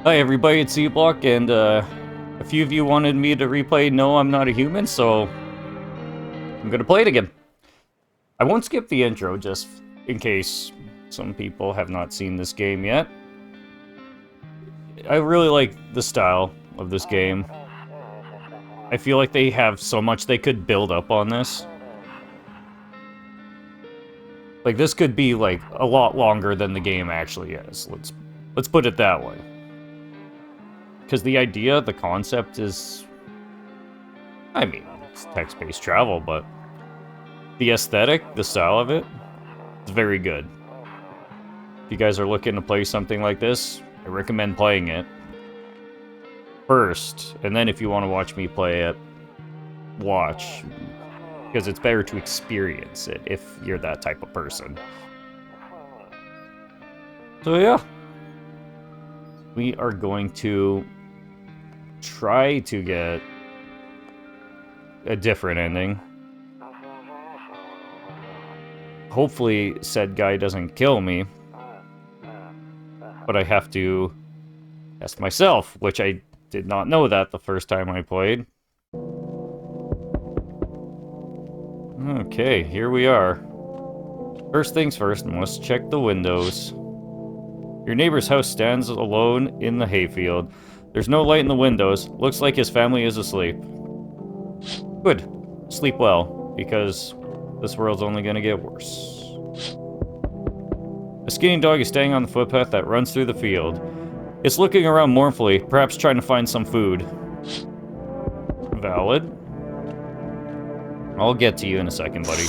Hi everybody, it's E-Block, and a few of you wanted me to replay No, I'm Not a Human, so I'm gonna play it again. I won't skip the intro, just in case some people have not seen this game yet. I really like the style of this game. I feel like they have so much they could build up on this. Like, this could be, like, a lot longer than the game actually is. Let's put it that way. Because the idea, the concept is... I mean, it's text-based travel, but... the aesthetic, the style of it, is very good. If you guys are looking to play something like this, I recommend playing it first, and then if you want to watch me play it, watch. Because it's better to experience it if you're that type of person. So yeah. We are going to try to get a different ending. Hopefully, said guy doesn't kill me. But I have to test myself, which I did not know that the first time I played. Okay, here we are. First things first, must check the windows. Your neighbor's house stands alone in the hayfield. There's no light in the windows. Looks like his family is asleep. Good. Sleep well, because this world's only gonna get worse. A skinny dog is staying on the footpath that runs through the field. It's looking around mournfully, perhaps trying to find some food. Valid. I'll get to you in a second, buddy.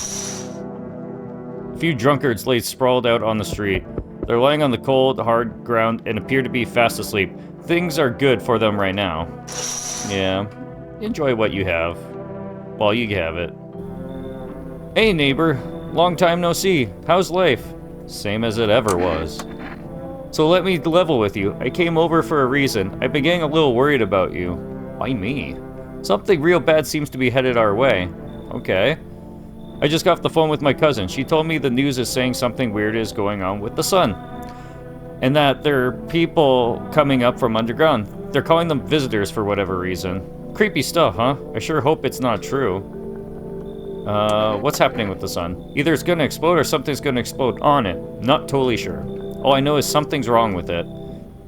A few drunkards lay sprawled out on the street. They're lying on the cold, hard ground and appear to be fast asleep. Things are good for them right now. Yeah. Enjoy what you have. While you have it. Hey, neighbor. Long time no see. How's life? Same as it ever was. So let me level with you. I came over for a reason. I've been getting a little worried about you. Why me? Something real bad seems to be headed our way. Okay. I just got off the phone with my cousin. She told me the news is saying something weird is going on with the sun. And that there are people coming up from underground. They're calling them visitors for whatever reason. Creepy stuff, huh? I sure hope it's not true. What's happening with the sun? Either it's gonna explode or something's gonna explode on it. Not totally sure. All I know is something's wrong with it.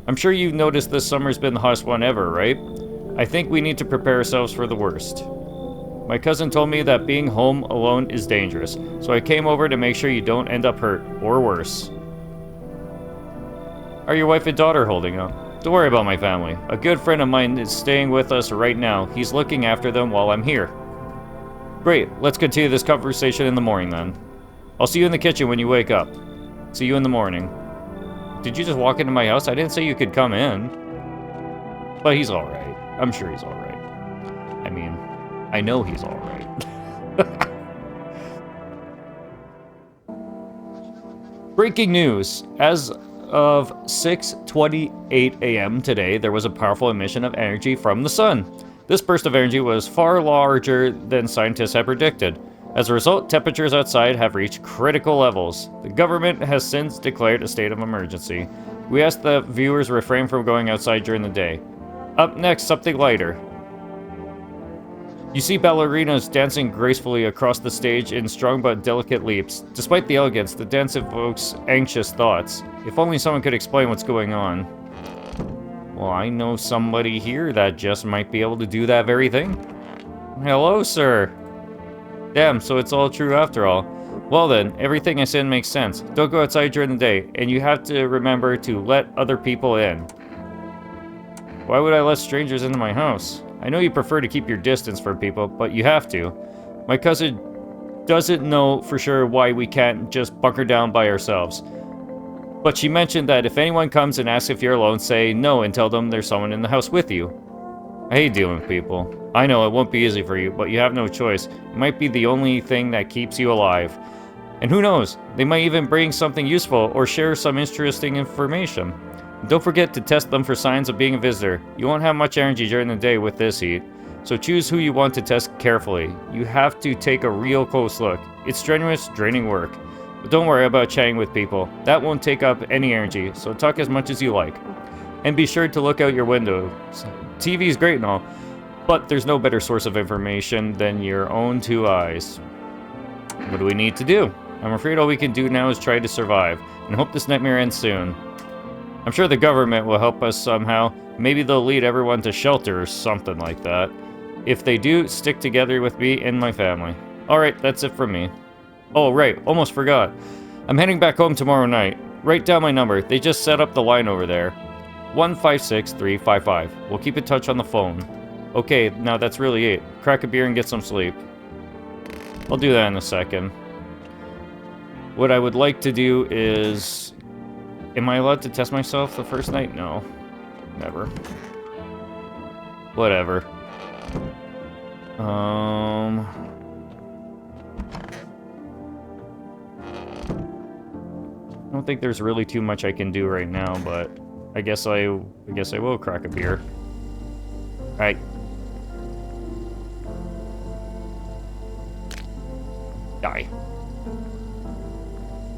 I'm sure you've noticed this summer's been the hottest one ever, right? I think we need to prepare ourselves for the worst. My cousin told me that being home alone is dangerous, so I came over to make sure you don't end up hurt, or worse. Are your wife and daughter holding up? Don't worry about my family. A good friend of mine is staying with us right now. He's looking after them while I'm here. Great, let's continue this conversation in the morning then. I'll see you in the kitchen when you wake up. See you in the morning. Did you just walk into my house? I didn't say you could come in. But he's alright. I'm sure he's alright. I mean, I know he's alright. Breaking news. As of 6:28 a.m. today, there was a powerful emission of energy from the sun. This burst of energy was far larger than scientists had predicted. As a result, temperatures outside have reached critical levels. The government has since declared a state of emergency. We ask that viewers refrain from going outside during the day. Up next, something lighter. You see ballerinas dancing gracefully across the stage in strong but delicate leaps. Despite the elegance, the dance evokes anxious thoughts. If only someone could explain what's going on. Well, I know somebody here that just might be able to do that very thing. Hello, sir. Damn, so it's all true after all. Well then, everything I said makes sense. Don't go outside during the day, and you have to remember to let other people in. Why would I let strangers into my house? I know you prefer to keep your distance from people, but you have to. My cousin doesn't know for sure why we can't just bunker down by ourselves. But she mentioned that if anyone comes and asks if you're alone, say no and tell them there's someone in the house with you. I hate dealing with people. I know it won't be easy for you, but you have no choice. It might be the only thing that keeps you alive. And who knows, they might even bring something useful or share some interesting information. Don't forget to test them for signs of being a visitor. You won't have much energy during the day with this heat. So choose who you want to test carefully. You have to take a real close look. It's strenuous, draining work. But don't worry about chatting with people. That won't take up any energy, so talk as much as you like. And be sure to look out your window. TV's great and all, but there's no better source of information than your own two eyes. What do we need to do? I'm afraid all we can do now is try to survive, and hope this nightmare ends soon. I'm sure the government will help us somehow. Maybe they'll lead everyone to shelter or something like that. If they do, stick together with me and my family. Alright, that's it from me. Oh, right, almost forgot. I'm heading back home tomorrow night. Write down my number. They just set up the line over there. 156355. We'll keep in touch on the phone. Okay, now that's really it. Crack a beer and get some sleep. I'll do that in a second. What I would like to do is... Am I allowed to test myself the first night? No. Never. Whatever. I don't think there's really too much I can do right now, but I guess I will crack a beer. Alright. Die.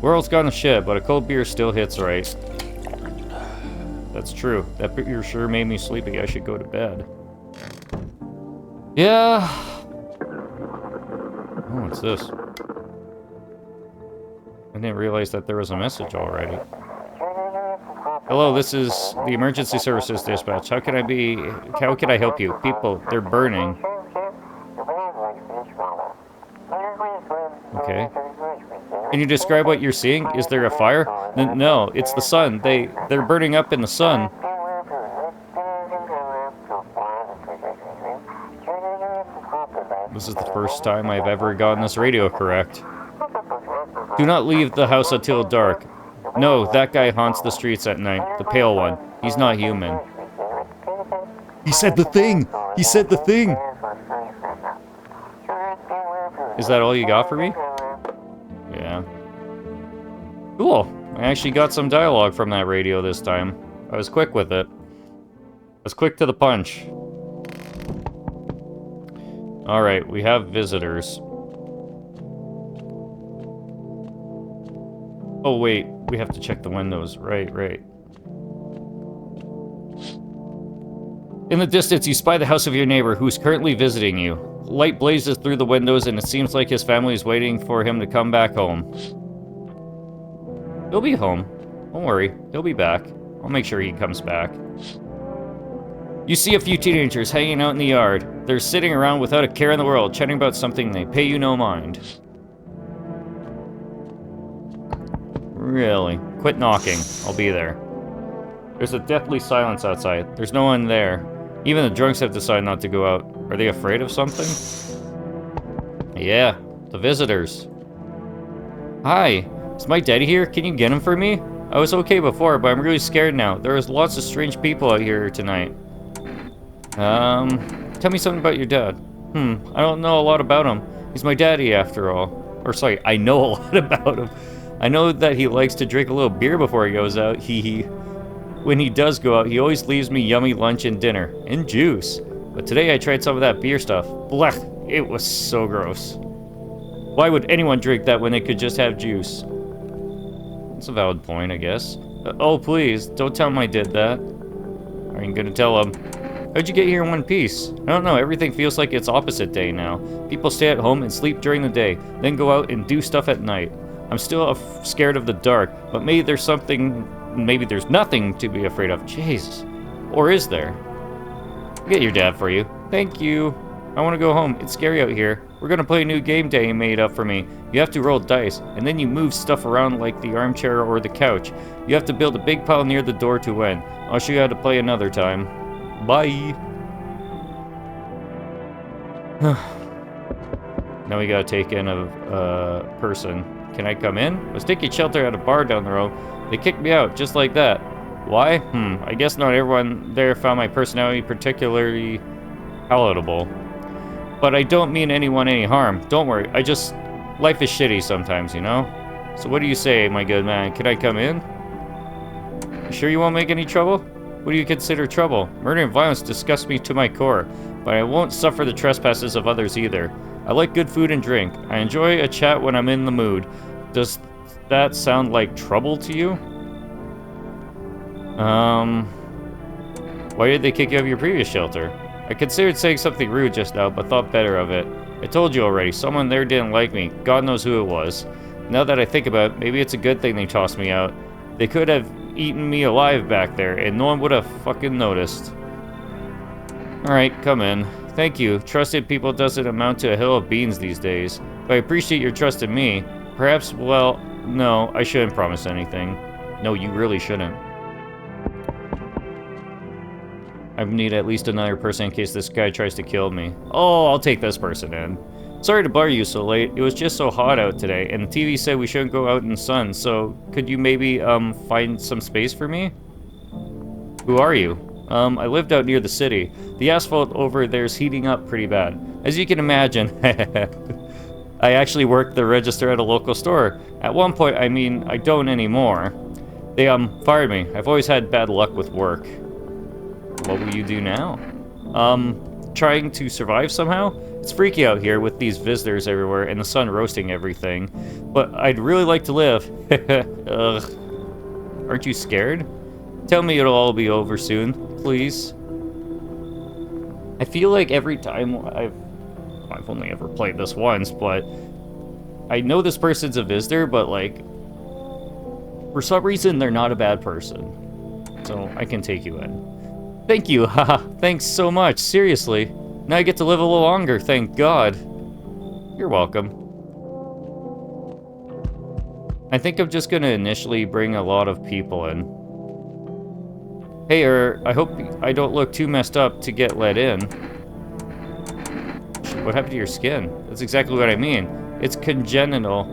World's gone to shit, but a cold beer still hits right. That's true. That beer sure made me sleepy. I should go to bed. Yeah. Oh, what's this? I didn't realize that there was a message already. Hello, this is the emergency services dispatch. How can I help you? People, they're burning. Okay. Can you describe what you're seeing? Is there a fire? No, it's the sun. They're burning up in the sun. This is the first time I've ever gotten this radio correct. Do not leave the house until dark. No, that guy haunts the streets at night. The pale one. He's not human. He said the thing! He said the thing! Is that all you got for me? Yeah. Cool. I actually got some dialogue from that radio this time. I was quick with it. I was quick to the punch. Alright, we have visitors. Oh wait, we have to check the windows. Right. In the distance, you spy the house of your neighbor who's currently visiting you. Light blazes through the windows and it seems like his family is waiting for him to come back home. He'll be home. Don't worry, he'll be back. I'll make sure he comes back. You see a few teenagers hanging out in the yard. They're sitting around without a care in the world, chatting about something they pay you no mind. Really? Quit knocking. I'll be there. There's a deathly silence outside. There's no one there. Even the drunks have decided not to go out. Are they afraid of something? Yeah, the visitors. Hi, is my daddy here? Can you get him for me? I was okay before, but I'm really scared now. There's lots of strange people out here tonight. Tell me something about your dad. I don't know a lot about him. He's my daddy after all. Or sorry, I know a lot about him. I know that he likes to drink a little beer before he goes out, hee. When he does go out, he always leaves me yummy lunch and dinner. And juice. But today I tried some of that beer stuff. Blech, it was so gross. Why would anyone drink that when they could just have juice? That's a valid point, I guess. Oh, please, don't tell him I did that. I ain't gonna tell him. How'd you get here in one piece? I don't know, everything feels like it's opposite day now. People stay at home and sleep during the day, then go out and do stuff at night. I'm still scared of the dark, but maybe there's nothing to be afraid of. Jeez. Or is there? I'll get your dad for you. Thank you. I want to go home. It's scary out here. We're gonna play a new game Daddy made up for me. You have to roll dice, and then you move stuff around like the armchair or the couch. You have to build a big pile near the door to win. I'll show you how to play another time. Bye. Now we gotta take in a person. Can I come in? I was taking shelter at a bar down the road. They kicked me out, just like that. Why? I guess not everyone there found my personality particularly palatable. But I don't mean anyone any harm. Don't worry, life is shitty sometimes, you know? So what do you say, my good man? Can I come in? You sure you won't make any trouble? What do you consider trouble? Murder and violence disgust me to my core, but I won't suffer the trespasses of others either. I like good food and drink. I enjoy a chat when I'm in the mood. Does that sound like trouble to you? Why did they kick you out of your previous shelter? I considered saying something rude just now, but thought better of it. I told you already, someone there didn't like me. God knows who it was. Now that I think about it, maybe it's a good thing they tossed me out. They could have eaten me alive back there, and no one would have fucking noticed. Alright, come in. Thank you. Trusted people doesn't amount to a hill of beans these days. But I appreciate your trust in me. Perhaps, well, no, I shouldn't promise anything. No, you really shouldn't. I need at least another person in case this guy tries to kill me. Oh, I'll take this person in. Sorry to bother you so late. It was just so hot out today, and the TV said we shouldn't go out in the sun, so could you maybe, find some space for me? Who are you? I lived out near the city. The asphalt over there's heating up pretty bad. As you can imagine, I actually worked the register at a local store. At one point, I mean, I don't anymore. They, fired me. I've always had bad luck with work. What will you do now? Trying to survive somehow? It's freaky out here with these visitors everywhere and the sun roasting everything. But I'd really like to live. Ugh. Aren't you scared? Tell me it'll all be over soon, please. I feel like every time I've only ever played this once, but I know this person's a visitor, but like, for some reason they're not a bad person. So I can take you in. Thank you, haha, thanks so much, seriously. Now I get to live a little longer, thank God. You're welcome. I think I'm just gonna initially bring a lot of people in. Hey, I hope I don't look too messed up to get let in. What happened to your skin? That's exactly what I mean. It's congenital.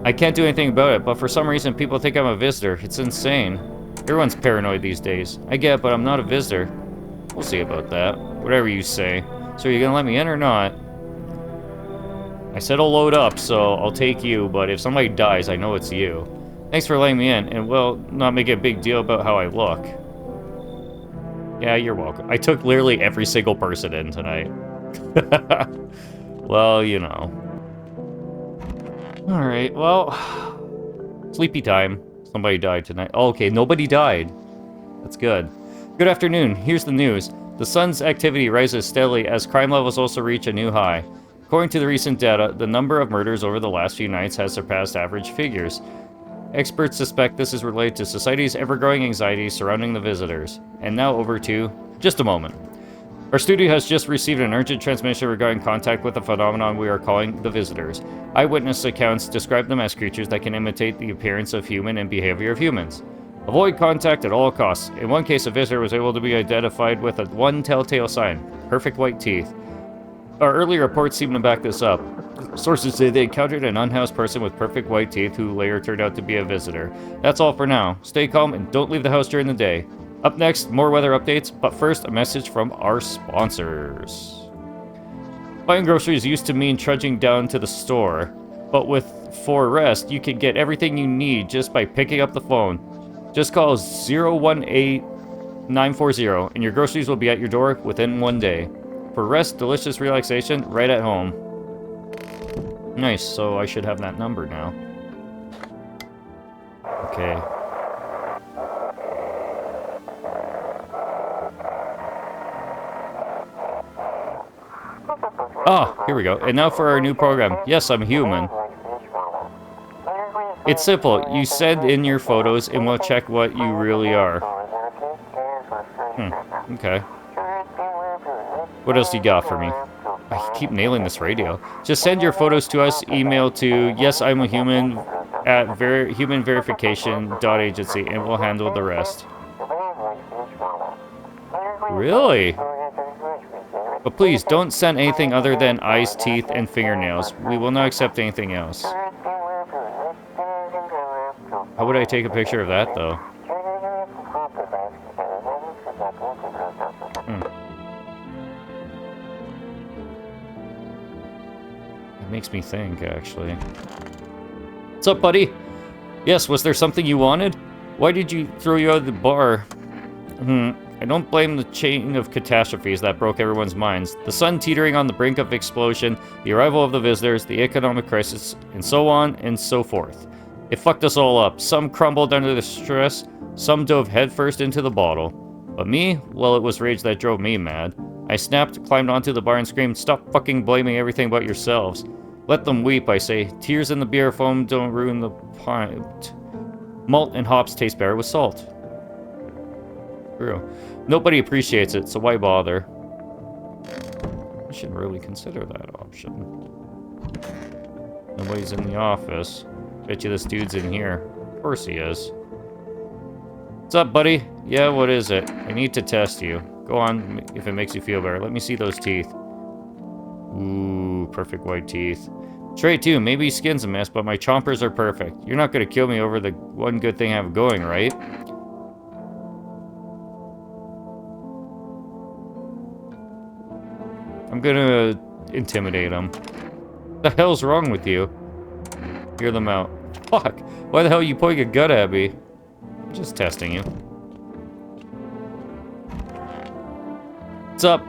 I can't do anything about it, but for some reason people think I'm a visitor. It's insane. Everyone's paranoid these days. I get it, but I'm not a visitor. We'll see about that. Whatever you say. So are you gonna let me in or not? I said I'll load up, so I'll take you, but if somebody dies, I know it's you. Thanks for letting me in, and well, not make a big deal about how I look. Yeah, you're welcome. I took literally every single person in tonight. Well, you know. Alright, well... Sleepy time. Somebody died tonight. Oh, okay, nobody died. That's good. Good afternoon. Here's the news. The sun's activity rises steadily as crime levels also reach a new high. According to the recent data, the number of murders over the last few nights has surpassed average figures. Experts suspect this is related to society's ever-growing anxiety surrounding the visitors. And now over to... just a moment. Our studio has just received an urgent transmission regarding contact with a phenomenon we are calling the visitors. Eyewitness accounts describe them as creatures that can imitate the appearance of human and behavior of humans. Avoid contact at all costs. In one case, a visitor was able to be identified with one telltale sign: perfect white teeth. Our earlier reports seem to back this up. Sources say they encountered an unhoused person with perfect white teeth who later turned out to be a visitor. That's all for now. Stay calm and don't leave the house during the day. Up next, more weather updates, but first, a message from our sponsors. Buying groceries used to mean trudging down to the store, but with For Rest, you can get everything you need just by picking up the phone. Just call 018-940 and your groceries will be at your door within 1 day. For rest, delicious relaxation, right at home. Nice, so I should have that number now. Okay. Ah, here we go. And now for our new program. Yes, I'm human. It's simple. You send in your photos and we'll check what you really are. Okay. What else do you got for me? I keep nailing this radio. Just send your photos to us. Email to yesimahuman at humanverification.agency and we'll handle the rest. Really? But please, don't send anything other than eyes, teeth, and fingernails. We will not accept anything else. How would I take a picture of that, though? It makes me think, actually. What's up, buddy? Yes, was there something you wanted? Why did you throw you out of the bar? I don't blame the chain of catastrophes that broke everyone's minds. The sun teetering on the brink of explosion, the arrival of the visitors, the economic crisis, and so on and so forth. It fucked us all up. Some crumbled under the stress, some dove headfirst into the bottle. But me? Well, it was rage that drove me mad. I snapped, climbed onto the bar and screamed, "Stop fucking blaming everything but yourselves. Let them weep," I say. Tears in the beer foam don't ruin the pint. Malt and hops taste better with salt. True. Nobody appreciates it, so why bother? I should really consider that option. Nobody's in the office. Bet you this dude's in here. Of course he is. What's up, buddy? Yeah, what is it? I need to test you. Go on, if it makes you feel better. Let me see those teeth. Ooh, perfect white teeth. Trey, too. Maybe skin's a mess, but my chompers are perfect. You're not gonna kill me over the one good thing I have going, right? I'm gonna intimidate him. What the hell's wrong with you? Hear them out. Fuck! Why the hell are you pointing a gun at me? I'm just testing you. What's up?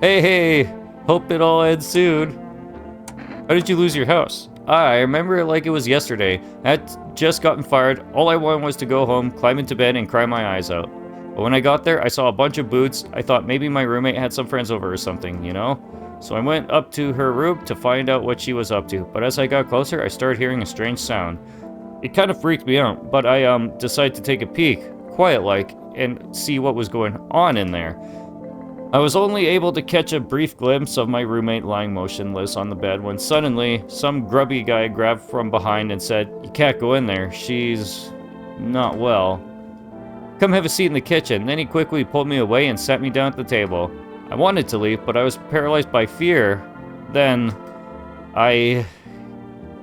Hey! Hope it all ends soon. How did you lose your house? I remember it like it was yesterday. I had just gotten fired. All I wanted was to go home, climb into bed, and cry my eyes out. But when I got there, I saw a bunch of boots. I thought maybe my roommate had some friends over or something, you know? So I went up to her room to find out what she was up to. But as I got closer, I started hearing a strange sound. It kind of freaked me out, but I decided to take a peek, quiet-like, and see what was going on in there. I was only able to catch a brief glimpse of my roommate lying motionless on the bed when suddenly, some grubby guy grabbed from behind and said, "You can't go in there, she's not well. Come have a seat in the kitchen." Then he quickly pulled me away and sat me down at the table. I wanted to leave, but I was paralyzed by fear. Then, I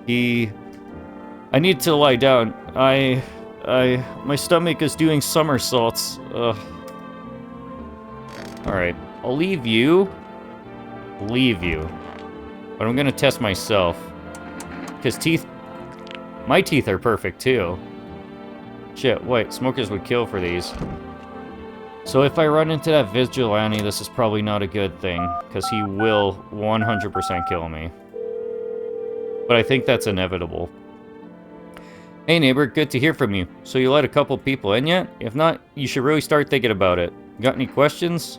need to lie down. My stomach is doing somersaults. Ugh. Alright, I'll leave you. But I'm gonna test myself. Because my teeth are perfect too. Shit, wait, smokers would kill for these. So if I run into that vigilante, this is probably not a good thing. Because he will 100% kill me. But I think that's inevitable. Hey neighbor, good to hear from you. So you let a couple people in yet? If not, you should really start thinking about it. Got any questions?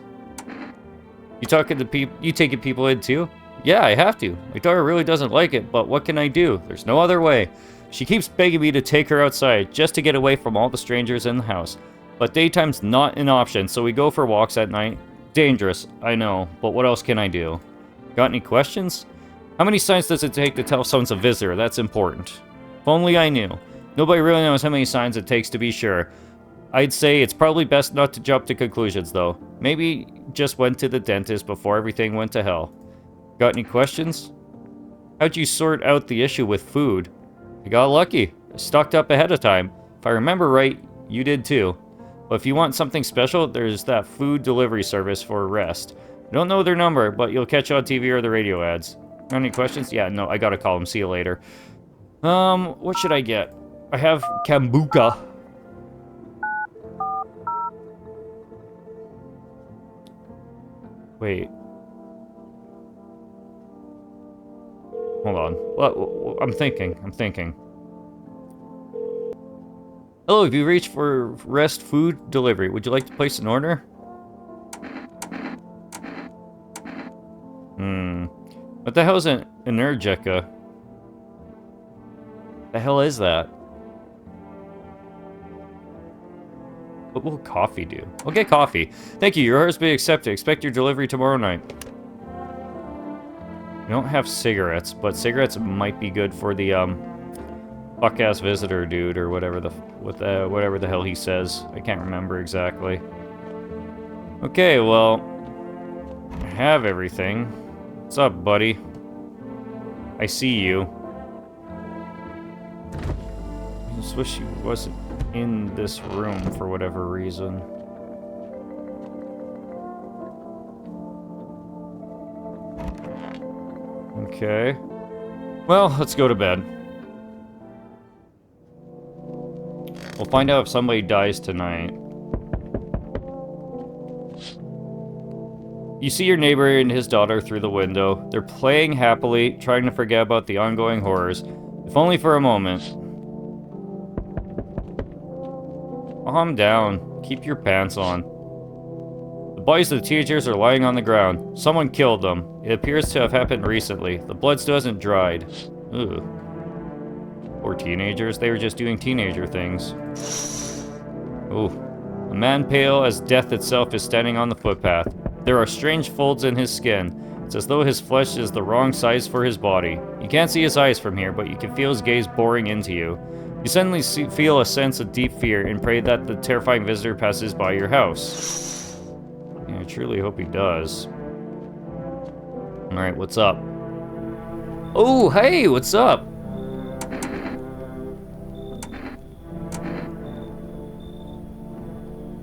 You taking people in too? Yeah, I have to. My daughter really doesn't like it, but what can I do? There's no other way. She keeps begging me to take her outside, just to get away from all the strangers in the house. But daytime's not an option, so we go for walks at night. Dangerous, I know, but what else can I do? Got any questions? How many signs does it take to tell someone's a visitor? That's important. If only I knew. Nobody really knows how many signs it takes to be sure. I'd say it's probably best not to jump to conclusions, though. Maybe just went to the dentist before everything went to hell. Got any questions? How'd you sort out the issue with food? I got lucky. I stocked up ahead of time. If I remember right, you did too. But if you want something special, there's that food delivery service for rest. I don't know their number, but you'll catch it on TV or the radio ads. Got any questions? Yeah, no, I gotta call them. See you later. What should I get? I have Kombucha. Wait. Hold on. Well, I'm thinking. Hello, have you reached for Rest Food Delivery? Would you like to place an order? What the hell is an Energica? The hell is that? What will coffee do? I'll get coffee. Thank you, your order has been accepted. Expect your delivery tomorrow night. We don't have cigarettes, but cigarettes might be good for the, fuck-ass visitor dude, or whatever the hell he says. I can't remember exactly. Okay, well, I have everything. What's up, buddy? I see you. I just wish you wasn't in this room for whatever reason. Okay. Well, let's go to bed. We'll find out if somebody dies tonight. You see your neighbor and his daughter through the window. They're playing happily, trying to forget about the ongoing horrors. If only for a moment. Calm down. Keep your pants on. bodies of the teenagers are lying on the ground. Someone killed them. It appears to have happened recently. The blood still hasn't dried. Ugh. Poor teenagers. They were just doing teenager things. Ooh. A man pale as death itself is standing on the footpath. There are strange folds in his skin. It's as though his flesh is the wrong size for his body. You can't see his eyes from here, but you can feel his gaze boring into you. You suddenly feel a sense of deep fear and pray that the terrifying visitor passes by your house. Yeah, I truly hope he does. Alright, what's up? Oh, hey, what's up?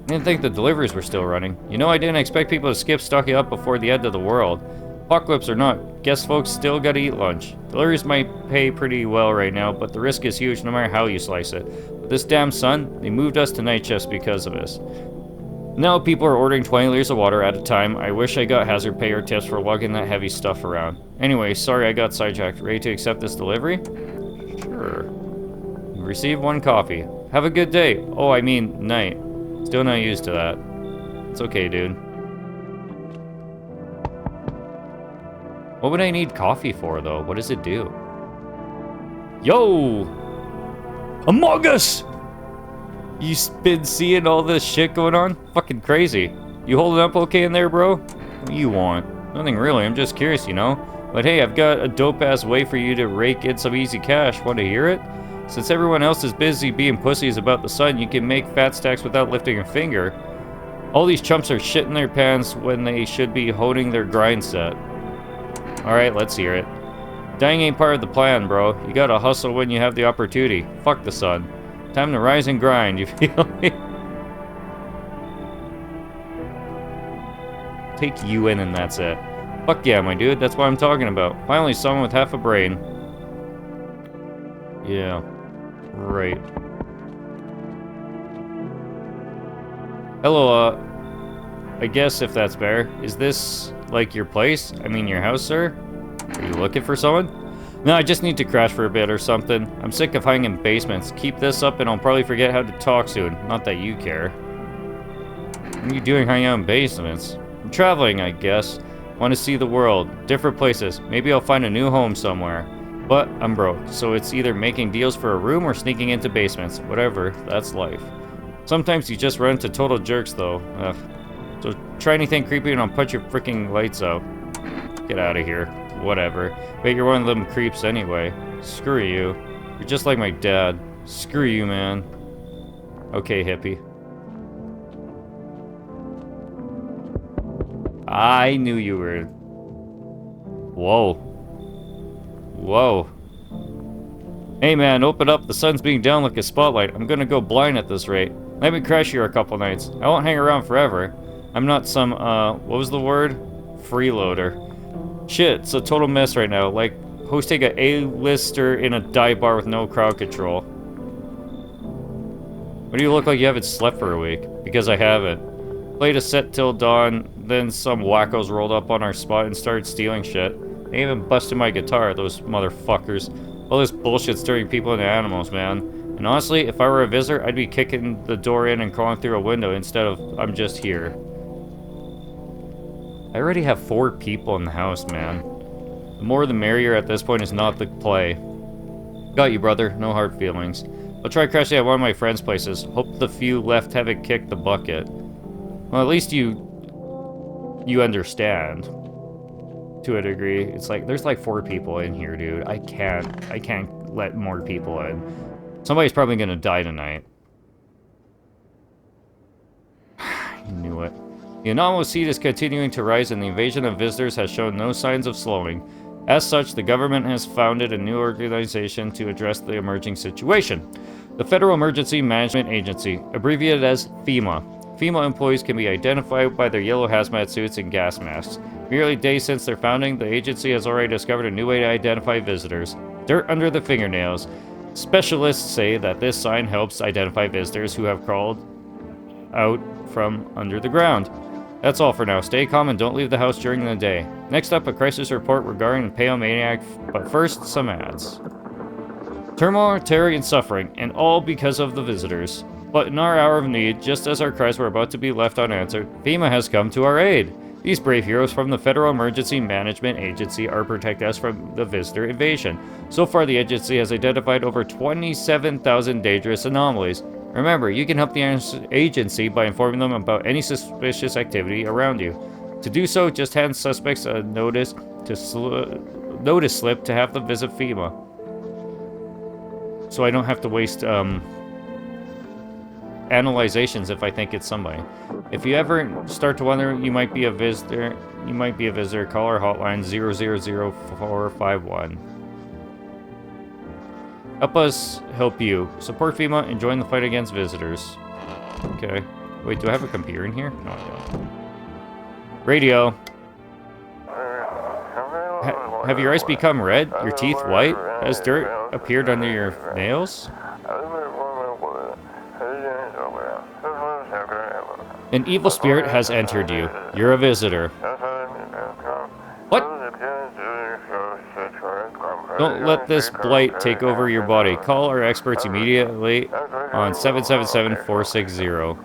I didn't think the deliveries were still running. You know, I didn't expect people to skip stocking up before the end of the world. Apocalypse or not, guess folks still gotta eat lunch. Deliveries might pay pretty well right now, but the risk is huge no matter how you slice it. But this damn sun, they moved us to night shifts because of this. Now people are ordering 20 liters of water at a time. I wish I got hazard pay or tips for lugging that heavy stuff around. Anyway, sorry I got sidetracked. Ready to accept this delivery? Sure. Receive one coffee. Have a good day. Oh, I mean, night. Still not used to that. It's okay, dude. What would I need coffee for, though? What does it do? Yo! Among Us! You been seeing all this shit going on? Fucking crazy. You holding up okay in there, bro? What do you want? Nothing really, I'm just curious, you know? But hey, I've got a dope-ass way for you to rake in some easy cash. Want to hear it? Since everyone else is busy being pussies about the sun, you can make fat stacks without lifting a finger. All these chumps are shitting their pants when they should be honing their grind set. Alright, let's hear it. Dying ain't part of the plan, bro. You gotta hustle when you have the opportunity. Fuck the sun. Time to rise and grind, you feel me? Take you in and that's it. Fuck yeah, my dude, that's what I'm talking about. Finally, someone with half a brain. Yeah. Right. Hello, I guess if that's better. Is this, like, your place? I mean, your house, sir? Are you looking for someone? No, I just need to crash for a bit or something. I'm sick of hiding in basements. Keep this up and I'll probably forget how to talk soon. Not that you care. What are you doing hanging out in basements? I'm traveling, I guess. Want to see the world. Different places. Maybe I'll find a new home somewhere. But I'm broke, so it's either making deals for a room or sneaking into basements. Whatever, that's life. Sometimes you just run into total jerks, though. Ugh. So try anything creepy and I'll put your freaking lights out. Get out of here. Whatever. But you're one of them creeps anyway. Screw you. You're just like my dad. Screw you, man. Okay, hippie. I knew you were... Whoa. Whoa. Hey man, open up. The sun's being down like a spotlight. I'm gonna go blind at this rate. Let me crash here a couple nights. I won't hang around forever. I'm not some, what was the word? Freeloader. Shit, it's a total mess right now. Like, hosting a A-lister in a dive bar with no crowd control. What do you look like you haven't slept for a week? Because I haven't. Played a set till dawn, then some wackos rolled up on our spot and started stealing shit. They even busted my guitar, those motherfuckers. All this bullshit's turning people into animals, man. And honestly, if I were a visitor, I'd be kicking the door in and crawling through a window instead of I'm just here. I already have 4 people in the house, man. The more the merrier at this point is not the play. Got you, brother. No hard feelings. I'll try crashing at one of my friends' places. Hope the few left haven't kicked the bucket. Well, at least you understand. To a degree. It's like, there's like 4 people in here, dude. I can't let more people in. Somebody's probably gonna die tonight. I knew it. The anomalous seed is continuing to rise and the invasion of visitors has shown no signs of slowing. As such, the government has founded a new organization to address the emerging situation. The Federal Emergency Management Agency, abbreviated as FEMA. FEMA employees can be identified by their yellow hazmat suits and gas masks. Merely days since their founding, the agency has already discovered a new way to identify visitors. Dirt under the fingernails. Specialists say that this sign helps identify visitors who have crawled out from under the ground. That's all for now. Stay calm and don't leave the house during the day. Next up, a crisis report regarding the Pale Maniac, but first, some ads. Turmoil, terror, and suffering, and all because of the visitors. But in our hour of need, just as our cries were about to be left unanswered, FEMA has come to our aid. These brave heroes from the Federal Emergency Management Agency are protecting us from the visitor invasion. So far, the agency has identified over 27,000 dangerous anomalies. Remember, you can help the agency by informing them about any suspicious activity around you. To do so, just hand suspects a notice slip to have them visit FEMA. So I don't have to waste analyzations if I think it's somebody. If you ever start to wonder you might be a visitor, call our hotline 000451. Help us help you. Support FEMA and join the fight against visitors. Okay. Wait, do I have a computer in here? No, I don't. Radio. Have your eyes become red? Your teeth white? Has dirt appeared under your nails? An evil spirit has entered you. You're a visitor. What? Don't let this blight take over your body. Call our experts immediately on 777-460.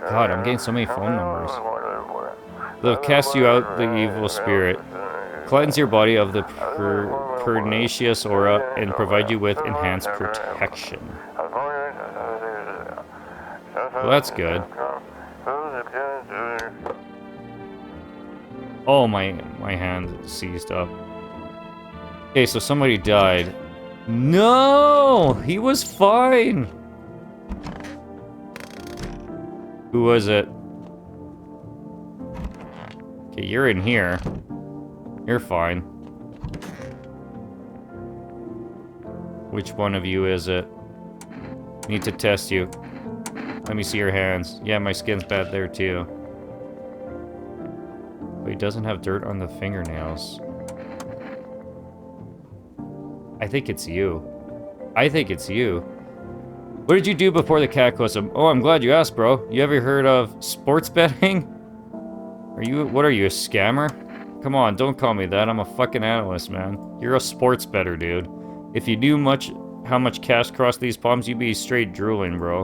God, I'm getting so many phone numbers. They'll cast you out, the evil spirit. Cleanse your body of the pernicious aura and provide you with enhanced protection. Well, that's good. Oh, my hand seized up. Okay, so somebody died. No! He was fine! Who was it? Okay, you're in here. You're fine. Which one of you is it? Need to test you. Let me see your hands. Yeah, my skin's bad there too. But he doesn't have dirt on the fingernails. I think it's you. I think it's you. What did you do before the cataclysm? Oh, I'm glad you asked, bro. You ever heard of sports betting? What are you, a scammer? Come on, don't call me that. I'm a fucking analyst, man. You're a sports bettor, dude. If you knew how much cash crossed these palms, you'd be straight drooling, bro.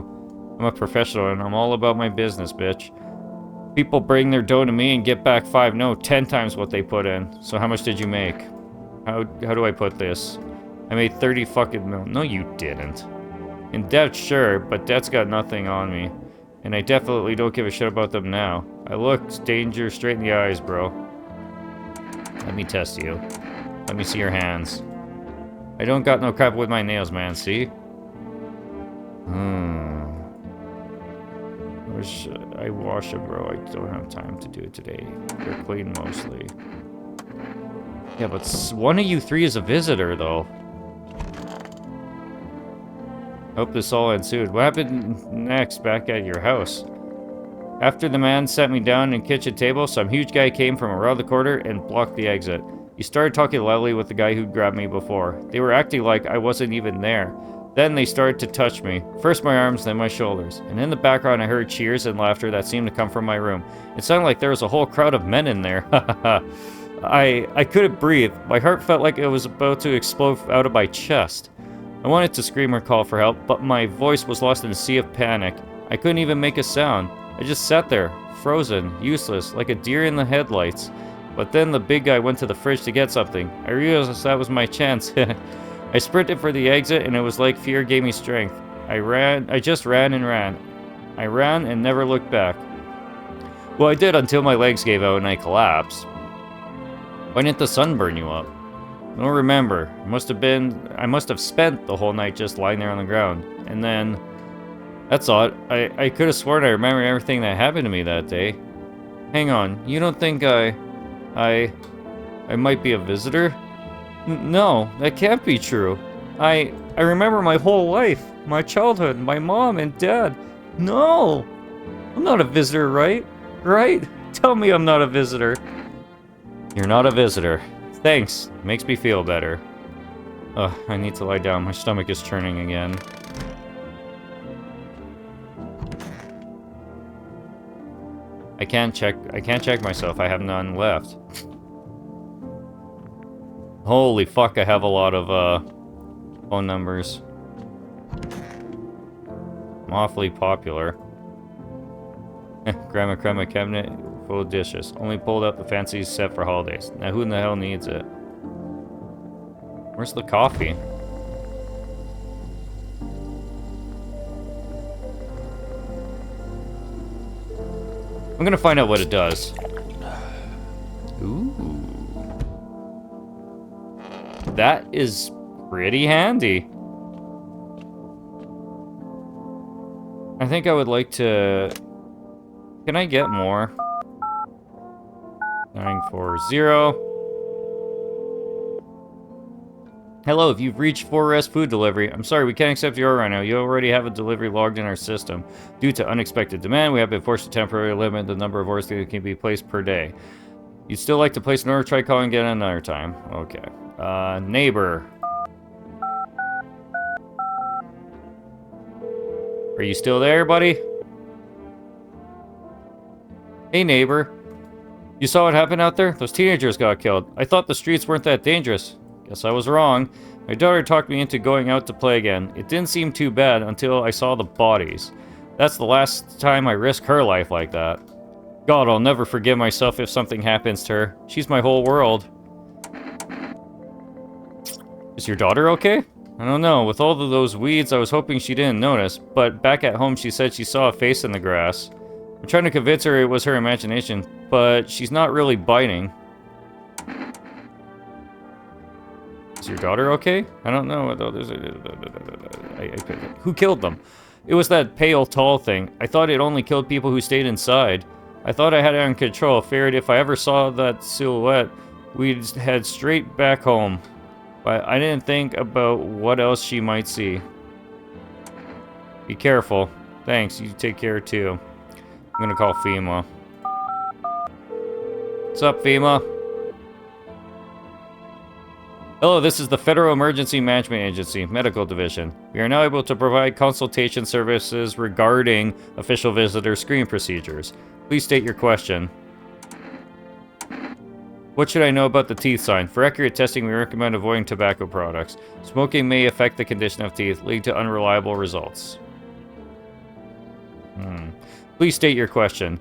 I'm a professional and I'm all about my business, bitch. People bring their dough to me and get back 10 times what they put in. So how much did you make? How do I put this? I made 30 fucking mil. No, you didn't. In debt, sure, but debt's got nothing on me. And I definitely don't give a shit about them now. I looked danger straight in the eyes, bro. Let me test you. Let me see your hands. I don't got no crap with my nails, man, see? Wish I wash it, bro. I don't have time to do it today. They're clean mostly. Yeah, but one of you three is a visitor, though. Hope this all ensued. What happened next back at your house? After the man sat me down in kitchen table, some huge guy came from around the corner and blocked the exit. He started talking loudly with the guy who grabbed me before. They were acting like I wasn't even there. Then they started to touch me. First my arms, then my shoulders. And in the background I heard cheers and laughter that seemed to come from my room. It sounded like there was a whole crowd of men in there. I couldn't breathe. My heart felt like it was about to explode out of my chest. I wanted to scream or call for help, but my voice was lost in a sea of panic. I couldn't even make a sound. I just sat there, frozen, useless, like a deer in the headlights. But then the big guy went to the fridge to get something. I realized that was my chance. I sprinted for the exit, and it was like fear gave me strength. I just ran and ran. I ran and never looked back. Well, I did until my legs gave out and I collapsed. Why didn't the sun burn you up? I don't remember. I must have spent the whole night just lying there on the ground. And then, that's odd. I could have sworn I remember everything that happened to me that day. Hang on, you don't think I might be a visitor? No, that can't be true. I remember my whole life, my childhood, my mom and dad. No, I'm not a visitor, right? Right? Tell me I'm not a visitor. You're not a visitor. Thanks, makes me feel better. Ugh, I need to lie down, my stomach is churning again. I can't check myself, I have none left. Holy fuck, I have a lot of, phone numbers. I'm awfully popular. Grandma crema cabinet full of dishes. Only pulled out the fancy set for holidays. Now who in the hell needs it? Where's the coffee? I'm gonna find out what it does. Ooh. That is pretty handy. I think I would like to... Can I get more? 940. Hello, if you've reached 4S Food Delivery, I'm sorry, we can't accept your order right now. You already have a delivery logged in our system. Due to unexpected demand, we have been forced to temporarily limit the number of orders that can be placed per day. You'd still like to place an order? Try calling again another time. Okay. Neighbor. Are you still there, buddy? Hey, neighbor. You saw what happened out there? Those teenagers got killed. I thought the streets weren't that dangerous. Guess I was wrong. My daughter talked me into going out to play again. It didn't seem too bad until I saw the bodies. That's the last time I risk her life like that. God, I'll never forgive myself if something happens to her. She's my whole world. Is your daughter okay? I don't know. With all of those weeds, I was hoping she didn't notice. But back at home, she said she saw a face in the grass. I'm trying to convince her it was her imagination, but she's not really biting. Is your daughter okay? I don't know. Who killed them? It was that pale, tall thing. I thought it only killed people who stayed inside. I thought I had it under control. Feared if I ever saw that silhouette, we'd head straight back home. But I didn't think about what else she might see. Be careful. Thanks. You take care too. I'm gonna call FEMA. What's up, FEMA? Hello, this is the Federal Emergency Management Agency, Medical Division. We are now able to provide consultation services regarding official visitor screening procedures. Please state your question. What should I know about the teeth sign? For accurate testing, we recommend avoiding tobacco products. Smoking may affect the condition of teeth, leading to unreliable results. Please state your question.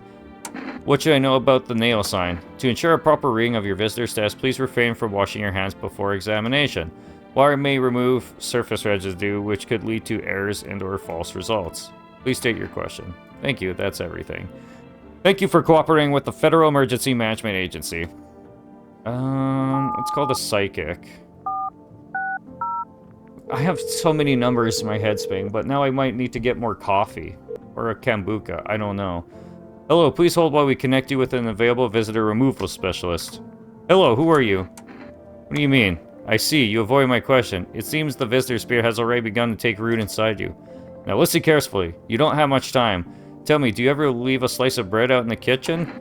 What should I know about the nail sign? To ensure a proper reading of your visitor's test, please refrain from washing your hands before examination. Water may remove surface residue, which could lead to errors and/or false results. Please state your question. Thank you, that's everything. Thank you for cooperating with the Federal Emergency Management Agency. Let's call the psychic. I have so many numbers in my head spinning, but now I might need to get more coffee. Or a kombucha, I don't know. Hello, please hold while we connect you with an available visitor removal specialist. Hello, who are you? What do you mean? I see, you avoid my question. It seems the visitor spirit has already begun to take root inside you. Now listen carefully. You don't have much time. Tell me, do you ever leave a slice of bread out in the kitchen?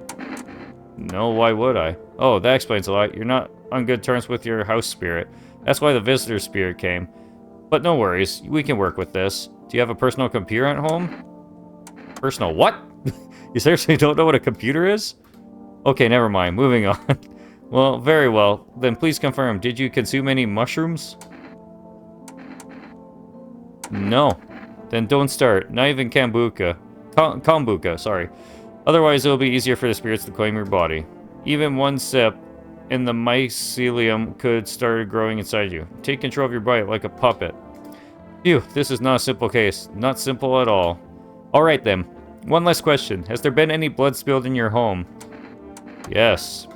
No, why would I? Oh, that explains a lot. You're not on good terms with your house spirit. That's why the visitor spirit came. But no worries, we can work with this. Do you have a personal computer at home? Personal what? You seriously don't know what a computer is? Okay, never mind. Moving on. Well, very well. Then please confirm, did you consume any mushrooms? No. Then don't start. Not even kombucha. Kombucha, sorry. Otherwise, it'll be easier for the spirits to claim your body. Even one sip, and the mycelium could start growing inside you. Take control of your body like a puppet. Phew, this is not a simple case. Not simple at all. Alright then. One last question. Has there been any blood spilled in your home? Yes.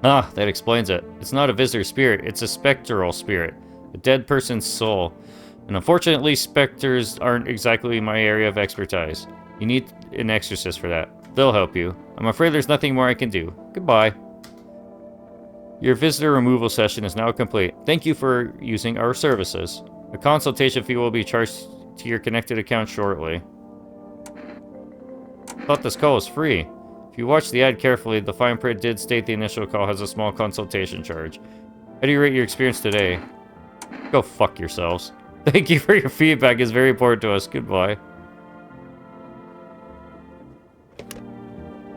Ah, that explains it. It's not a visitor spirit, it's a spectral spirit. A dead person's soul. And unfortunately, specters aren't exactly my area of expertise. You need an exorcist for that. They'll help you. I'm afraid there's nothing more I can do. Goodbye. Your visitor removal session is now complete. Thank you for using our services. A consultation fee will be charged to your connected account shortly. I thought this call was free. If you watch the ad carefully, the fine print did state the initial call has a small consultation charge. How do you rate your experience today? Go fuck yourselves. Thank you for your feedback. It's very important to us. Goodbye.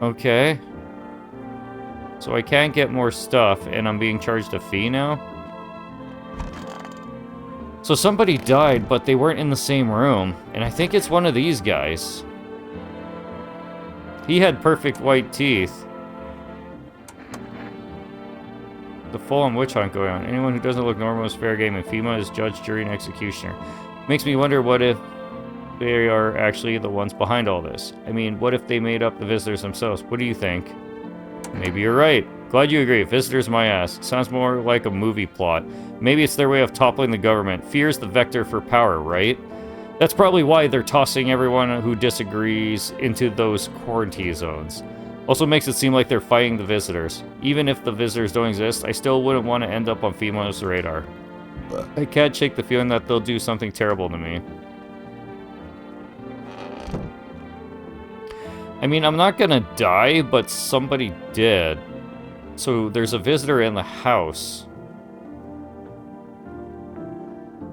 Okay. So I can't get more stuff, and I'm being charged a fee now? So somebody died, but they weren't in the same room. And I think it's one of these guys. He had perfect white teeth. The full-on witch hunt going on. Anyone who doesn't look normal is fair game, and FEMA is judge, jury, and executioner. Makes me wonder, what if they are actually the ones behind all this? I mean, what if they made up the visitors themselves? What do you think? Maybe you're right. Glad you agree. Visitors my ass. Sounds more like a movie plot. Maybe it's their way of toppling the government. Fear is the vector for power, right? That's probably why they're tossing everyone who disagrees into those quarantine zones. Also makes it seem like they're fighting the visitors. Even if the visitors don't exist, I still wouldn't want to end up on FEMA's radar. I can't shake the feeling that they'll do something terrible to me. I mean, I'm not gonna die, but somebody did. So there's a visitor in the house.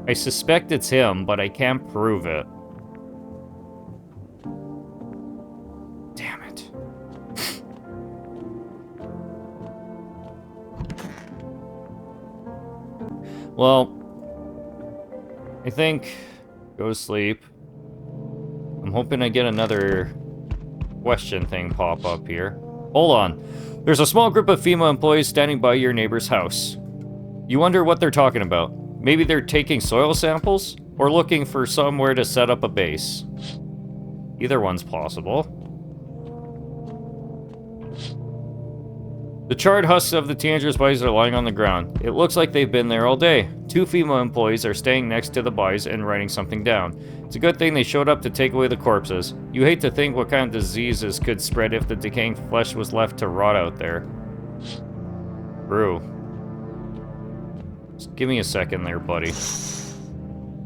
I suspect it's him, but I can't prove it. Damn it. Well, I think go to sleep. I'm hoping I get another question thing pop up here. Hold on. There's a small group of FEMA employees standing by your neighbor's house. You wonder what they're talking about. Maybe they're taking soil samples? Or looking for somewhere to set up a base. Either one's possible. The charred husks of the teenagers' bodies are lying on the ground. It looks like they've been there all day. 2 FEMA employees are staying next to the bodies and writing something down. It's a good thing they showed up to take away the corpses. You hate to think what kind of diseases could spread if the decaying flesh was left to rot out there. True. Just give me a second there, buddy.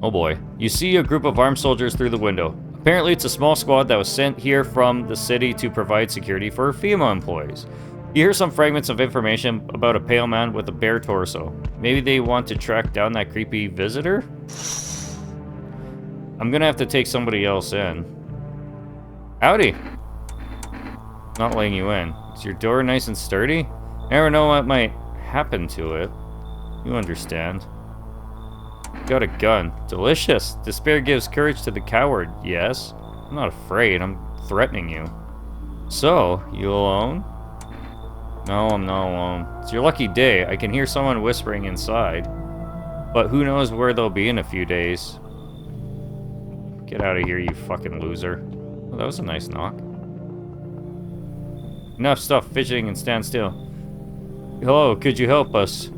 Oh boy. You see a group of armed soldiers through the window. Apparently it's a small squad that was sent here from the city to provide security for FEMA employees. You hear some fragments of information about a pale man with a bare torso. Maybe they want to track down that creepy visitor? I'm gonna have to take somebody else in. Howdy! Not letting you in. Is your door nice and sturdy? Never know what might happen to it. You understand. Got a gun. Delicious. Despair gives courage to the coward, yes. I'm not afraid, I'm threatening you. So, you alone? No, I'm not alone. It's your lucky day. I can hear someone whispering inside. But who knows where they'll be in a few days. Get out of here, you fucking loser. Well, that was a nice knock. Enough stuff, fidgeting and stand still. Hello, could you help us?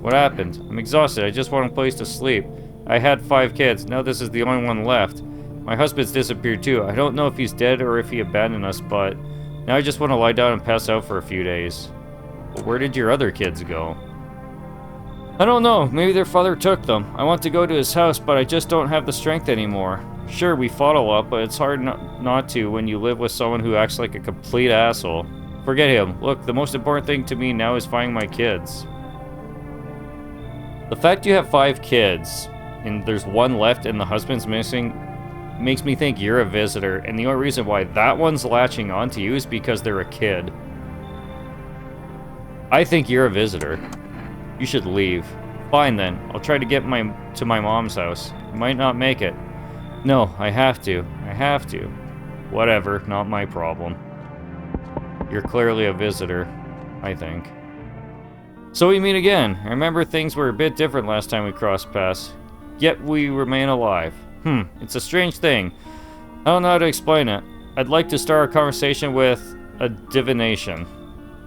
What happened? I'm exhausted. I just want a place to sleep. I had 5 kids. Now this is the only one left. My husband's disappeared too. I don't know if he's dead or if he abandoned us, but now I just want to lie down and pass out for a few days. But where did your other kids go? I don't know. Maybe their father took them. I want to go to his house, but I just don't have the strength anymore. Sure, we fought a lot, but it's hard not to when you live with someone who acts like a complete asshole. Forget him. Look, the most important thing to me now is finding my kids. The fact you have 5 kids, and there's 1 left and the husband's missing, makes me think you're a visitor, and the only reason why that one's latching onto you is because they're a kid. I think you're a visitor. You should leave. Fine then, I'll try to get to my mom's house. I might not make it. No, I have to. I have to. Whatever, not my problem. You're clearly a visitor, I think. So we meet again. I remember things were a bit different last time we crossed paths. Yet we remain alive. It's a strange thing. I don't know how to explain it. I'd like to start a conversation with a divination.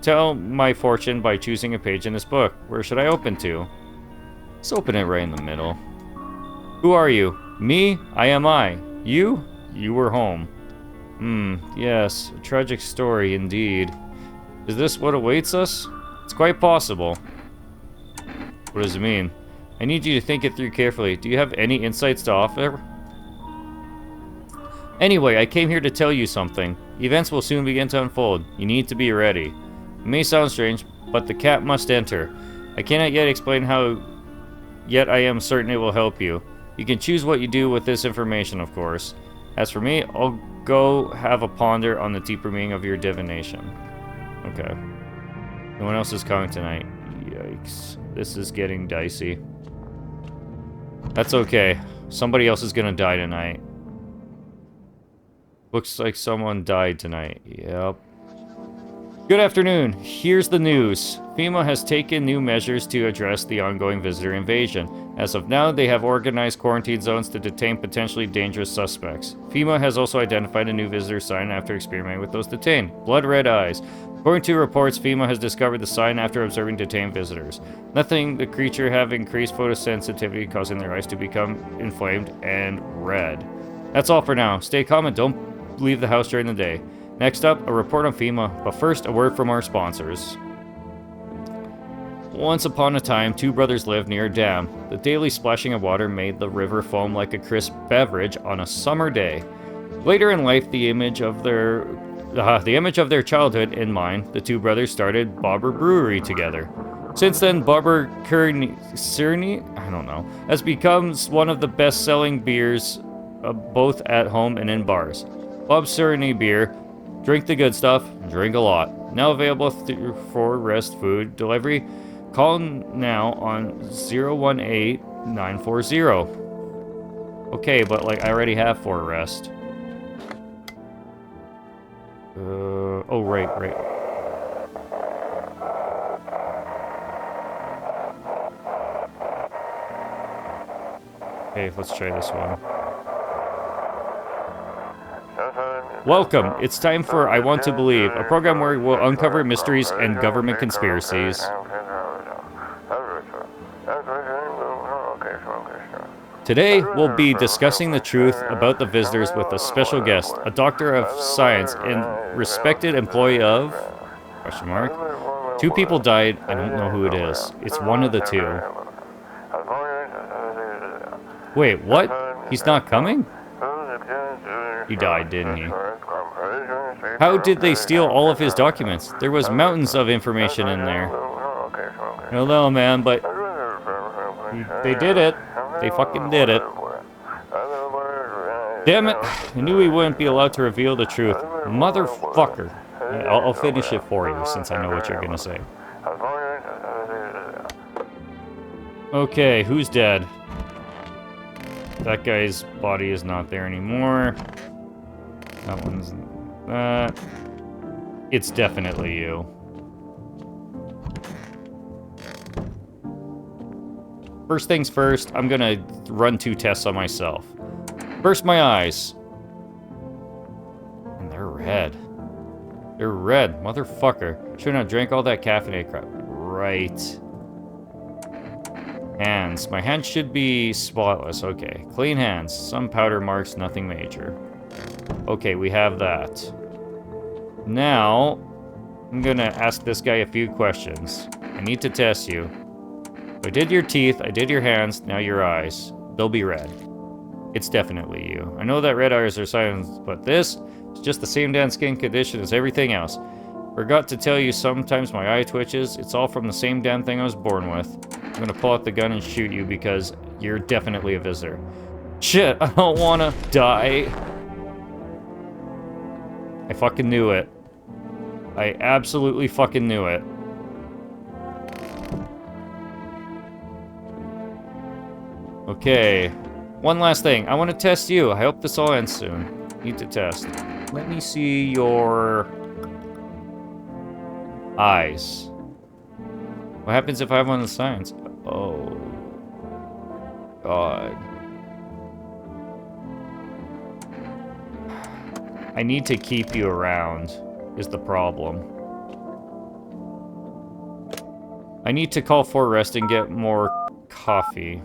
Tell my fortune by choosing a page in this book. Where should I open to? Let's open it right in the middle. Who are you? Me? I am I. You? You were home. Yes. A tragic story indeed. Is this what awaits us? It's quite possible. What does it mean? I need you to think it through carefully. Do you have any insights to offer? Anyway, I came here to tell you something. Events will soon begin to unfold. You need to be ready. It may sound strange, but the cat must enter. I cannot yet explain how, yet I am certain it will help you. You can choose what you do with this information, of course. As for me, I'll go have a ponder on the deeper meaning of your divination. Okay. No one else is coming tonight. Yikes. This is getting dicey. That's okay. Somebody else is gonna die tonight. Looks like someone died tonight. Yep. Good afternoon. Here's the news. FEMA has taken new measures to address the ongoing visitor invasion. As of now, they have organized quarantine zones to detain potentially dangerous suspects. FEMA has also identified a new visitor sign after experimenting with those detained. Blood red eyes. According to reports, FEMA has discovered the sign after observing detained visitors. Nothing the creature have increased photosensitivity, causing their eyes to become inflamed and red. That's all for now. Stay calm and don't leave the house during the day. Next up, a report on FEMA, but first, a word from our sponsors. Once upon a time, two brothers lived near a dam. The daily splashing of water made the river foam like a crisp beverage on a summer day. Later in life, the image of their childhood in mind, the two brothers started Bobber Brewery together. Since then, Bobber Cerny, I don't know, has become one of the best-selling beers, both at home and in bars. Bob's Cerny beer. Drink the good stuff, drink a lot. Now available for Rest Food delivery. Call now on 018-940. Okay, but like I already have 4 Rest. Oh right. Okay, let's try this one. Welcome. It's time for I Want to Believe, a program where we'll uncover mysteries and government conspiracies. Today, we'll be discussing the truth about the visitors with a special guest, a doctor of science and respected employee of... ? 2 people died. I don't know who it is. It's one of the 2. Wait, what? He's not coming? He died, didn't he? How did they steal all of his documents? There was mountains of information in there. I don't know, man, but they did it. They fucking did it. Damn it. I knew we wouldn't be allowed to reveal the truth. Motherfucker. Yeah, I'll finish it for you since I know what you're gonna say. Okay, who's dead? That guy's body is not there anymore. That one's... It's definitely you. First things first, I'm gonna run 2 tests on myself. First, my eyes. And they're red. They're red, motherfucker. Shouldn't have drank all that caffeinated crap. Right. Hands. My hands should be spotless. Okay. Clean hands. Some powder marks, nothing major. Okay, we have that. Now, I'm gonna ask this guy a few questions. I need to test you. I did your teeth, I did your hands, now your eyes. They'll be red. It's definitely you. I know that red eyes are signs, but this is just the same damn skin condition as everything else. Forgot to tell you, sometimes my eye twitches. It's all from the same damn thing I was born with. I'm gonna pull out the gun and shoot you because you're definitely a visitor. Shit, I don't wanna die. I fucking knew it. I absolutely fucking knew it. Okay. One last thing. I want to test you. I hope this all ends soon. Need to test. Let me see your... eyes. What happens if I have one of the signs? Oh. God. I need to keep you around, is the problem. I need to call for rest and get more coffee.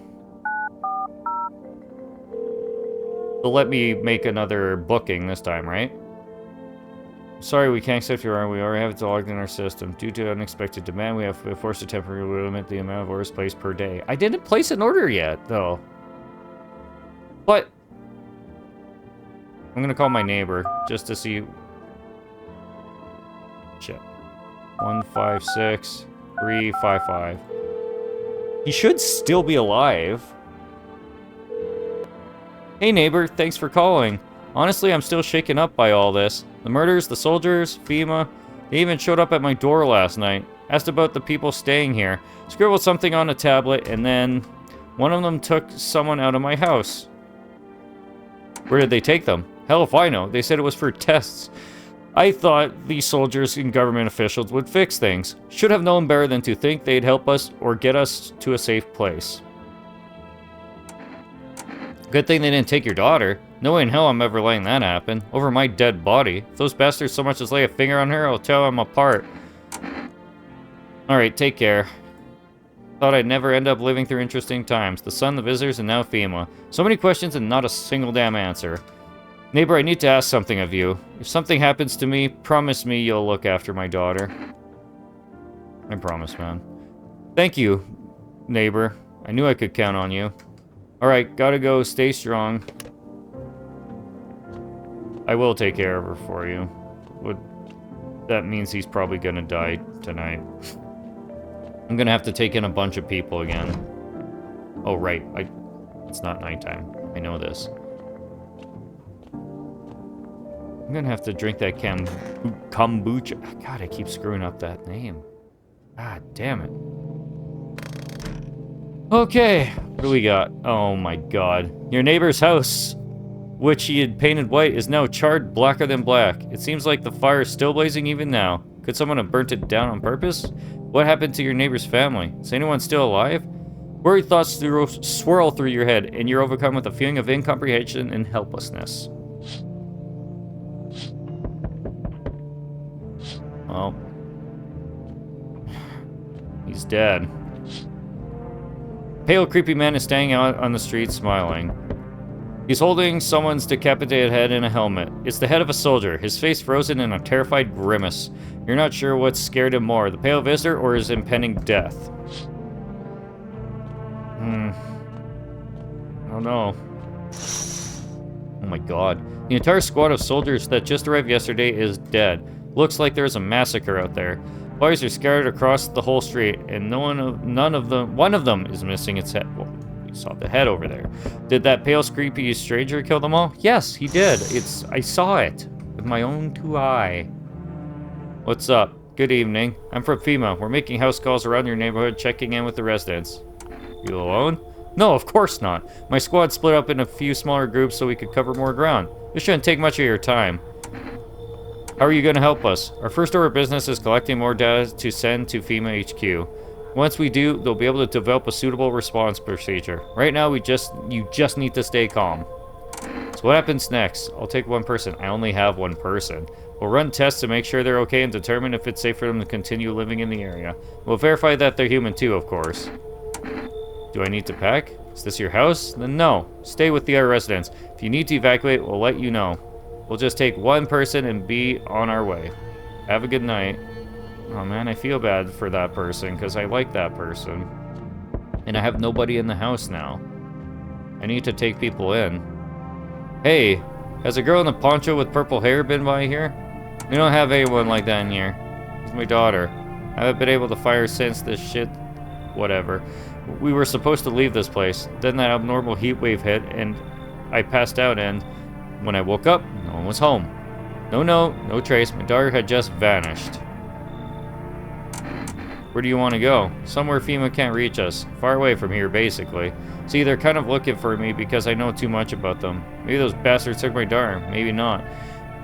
They'll let me make another booking this time, right? Sorry, we can't accept your order. We already have it logged in our system. Due to unexpected demand, we have forced to temporarily limit the amount of orders placed per day. I didn't place an order yet, though. But I'm gonna call my neighbor just to see. Shit. 156355. He should still be alive. Hey neighbor, thanks for calling. Honestly, I'm still shaken up by all this. The murders, the soldiers, FEMA. They even showed up at my door last night. Asked about the people staying here. Scribbled something on a tablet and then One of them took someone out of my house. Where did they take them? Hell if I know. They said it was for tests. I thought these soldiers and government officials would fix things. Should have known better than to think they'd help us or get us to a safe place. Good thing they didn't take your daughter. No way in hell I'm ever letting that happen. Over my dead body. If those bastards so much as lay a finger on her, I'll tear them apart. Alright, take care. Thought I'd never end up living through interesting times. The sun, the visitors, and now FEMA. So many questions and not a single damn answer. Neighbor, I need to ask something of you. If something happens to me, promise me you'll look after my daughter. I promise, man. Thank you, neighbor. I knew I could count on you. Alright, gotta go. Stay strong. I will take care of her for you. That means he's probably gonna die tonight. I'm gonna have to take in a bunch of people again. Oh, right. It's not nighttime. I know this. I'm gonna have to drink that kombucha. God, I keep screwing up that name. God damn it. Okay, what do we got? Oh my god. Your neighbor's house, which he had painted white, is now charred blacker than black. It seems like the fire is still blazing even now. Could someone have burnt it down on purpose? What happened to your neighbor's family? Is anyone still alive? Worried thoughts swirl through your head, and you're overcome with a feeling of incomprehension and helplessness. Well, he's dead. Pale, creepy man is standing out on the street smiling. He's holding someone's decapitated head in a helmet. It's the head of a soldier, his face frozen in a terrified grimace. You're not sure what scared him more, the pale visitor or his impending death. I don't know. Oh my god. The entire squad of soldiers that just arrived yesterday is dead. Looks like there's a massacre out there. Bodies are scattered across the whole street, and one of them is missing its head. Well, you saw the head over there. Did that pale, creepy stranger kill them all? Yes, he did. I saw it with my own two eyes. What's up? Good evening. I'm from FEMA. We're making house calls around your neighborhood, checking in with the residents. You alone? No, of course not. My squad split up in a few smaller groups so we could cover more ground. This shouldn't take much of your time. How are you going to help us? Our first order of business is collecting more data to send to FEMA HQ. Once we do, they'll be able to develop a suitable response procedure. Right now, you just need to stay calm. So what happens next? I'll take one person. I only have one person. We'll run tests to make sure they're okay and determine if it's safe for them to continue living in the area. We'll verify that they're human too, of course. Do I need to pack? Is this your house? Then no. Stay with the other residents. If you need to evacuate, we'll let you know. We'll just take one person and be on our way. Have a good night. Oh man, I feel bad for that person because I like that person. And I have nobody in the house now. I need to take people in. Hey, has a girl in a poncho with purple hair been by here? We don't have anyone like that in here. It's my daughter. I haven't been able to find her since this shit. Whatever. We were supposed to leave this place. Then that abnormal heat wave hit and I passed out, and when I woke up, no one was home. No trace. My daughter had just vanished. Where do you want to go? Somewhere FEMA can't reach us. Far away from here, basically. See, they're kind of looking for me because I know too much about them. Maybe those bastards took my daughter. Maybe not.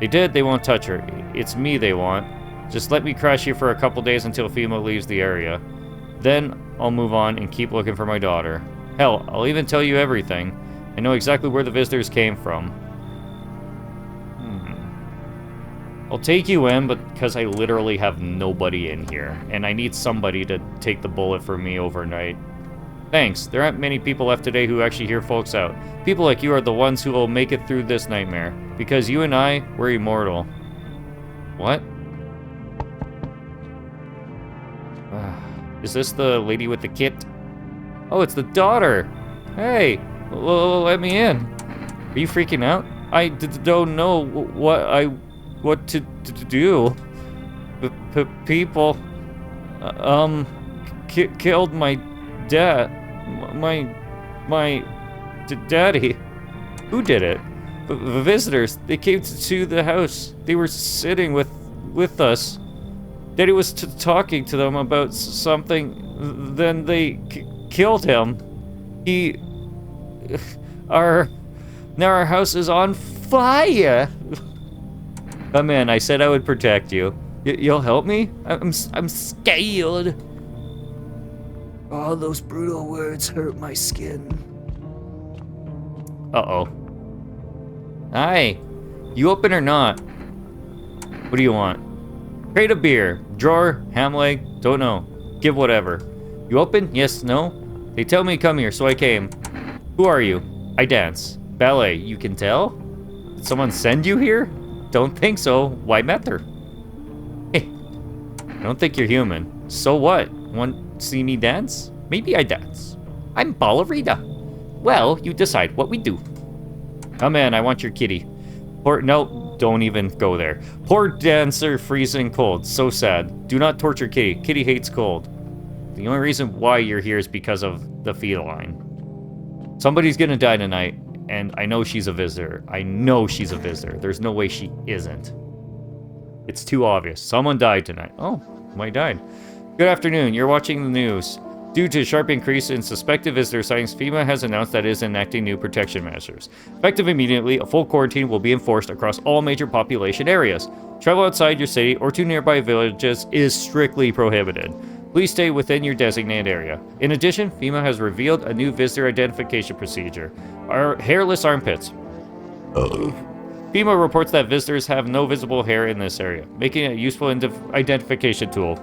They did, they won't touch her. It's me they want. Just let me crash here for a couple days until FEMA leaves the area. Then I'll move on and keep looking for my daughter. Hell, I'll even tell you everything. I know exactly where the visitors came from. I'll take you in, but because I literally have nobody in here, and I need somebody to take the bullet for me overnight. Thanks. There aren't many people left today who actually hear folks out. People like you are the ones who will make it through this nightmare. Because you and I, we're immortal. What? Is this the lady with the kit? Oh, it's the daughter! Hey! Let me in. Are you freaking out? I don't know what to do. People killed my dad. My daddy. Who did it? The visitors. They came to the house. They were sitting with us. Daddy was talking to them about something. Then they killed him. He... Now our house is on fire! Come in, I said I would protect you. You'll help me? I'm scared. All those brutal words hurt my skin. Uh-oh. Hi. You open or not? What do you want? Crate of beer. Drawer, ham leg, don't know. Give whatever. You open? Yes, no? They tell me come here, so I came. Who are you? I dance. Ballet, you can tell? Did someone send you here? Don't think so. Why matter? Hey, I don't think you're human. So what? Want to see me dance? Maybe I dance. I'm ballerina. Well, you decide what we do. Come in, I want your kitty. No, don't even go there. Poor dancer freezing cold. So sad. Do not torture Kitty. Kitty hates cold. The only reason why you're here is because of the feline. Somebody's gonna die tonight, and I know she's a visitor. I know she's a visitor. There's no way she isn't. It's too obvious. Someone died tonight. Oh, somebody died. Good afternoon. You're watching the news. Due to a sharp increase in suspected visitor sightings, FEMA has announced that it is enacting new protection measures. Effective immediately, a full quarantine will be enforced across all major population areas. Travel outside your city or to nearby villages is strictly prohibited. Please stay within your designated area. In addition, FEMA has revealed a new visitor identification procedure. Hairless armpits. FEMA reports that visitors have no visible hair in this area, making it a useful identification tool.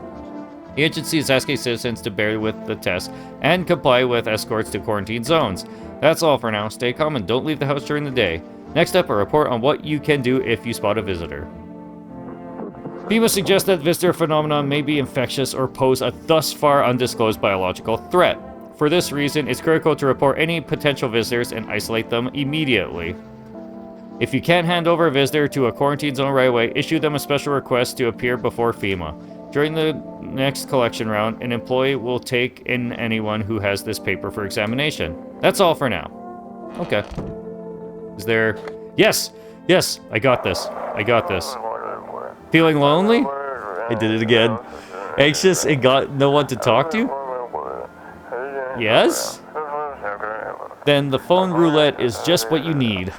The agency is asking citizens to bear with the test and comply with escorts to quarantine zones. That's all for now. Stay calm and don't leave the house during the day. Next up, a report on what you can do if you spot a visitor. FEMA suggests that visitor phenomenon may be infectious or pose a thus far undisclosed biological threat. For this reason, it's critical to report any potential visitors and isolate them immediately. If you can't hand over a visitor to a quarantine zone right away, issue them a special request to appear before FEMA. During the next collection round, an employee will take in anyone who has this paper for examination. That's all for now. Okay. Is there... Yes! Yes! I got this. I got this. Feeling lonely? I did it again. Anxious and got no one to talk to? Yes? Then the phone roulette is just what you need.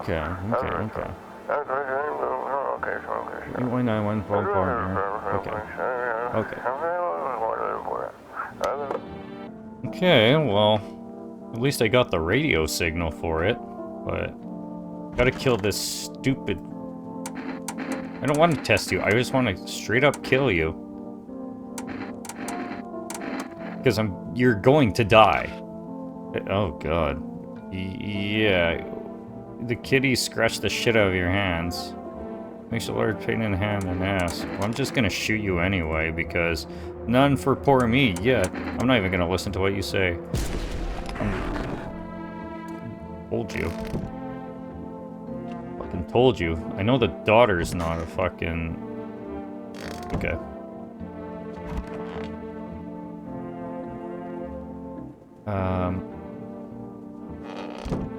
Okay. 81914. Okay, well, at least I got the radio signal for it, but gotta kill this stupid... I don't want to test you, I just want to straight up kill you. Because you're going to die. Oh god. Yeah. The kitty scratched the shit out of your hands. Makes a large pain in the hand and ass. Well, I'm just gonna shoot you anyway, because none for poor me yet. I'm not even gonna listen to what you say. Told you. Fucking told you. I know the daughter's not a fucking... Okay.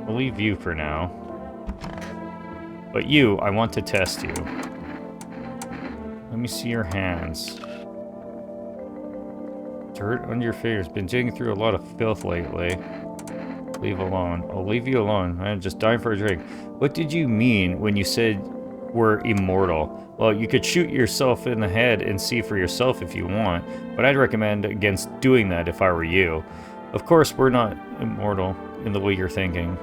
I'll leave you for now. But you, I want to test you. Let me see your hands. Dirt under your fingers. Been digging through a lot of filth lately. Leave alone. I'll leave you alone. I'm just dying for a drink. What did you mean when you said we're immortal? Well, you could shoot yourself in the head and see for yourself if you want, but I'd recommend against doing that if I were you. Of course, we're not immortal in the way you're thinking.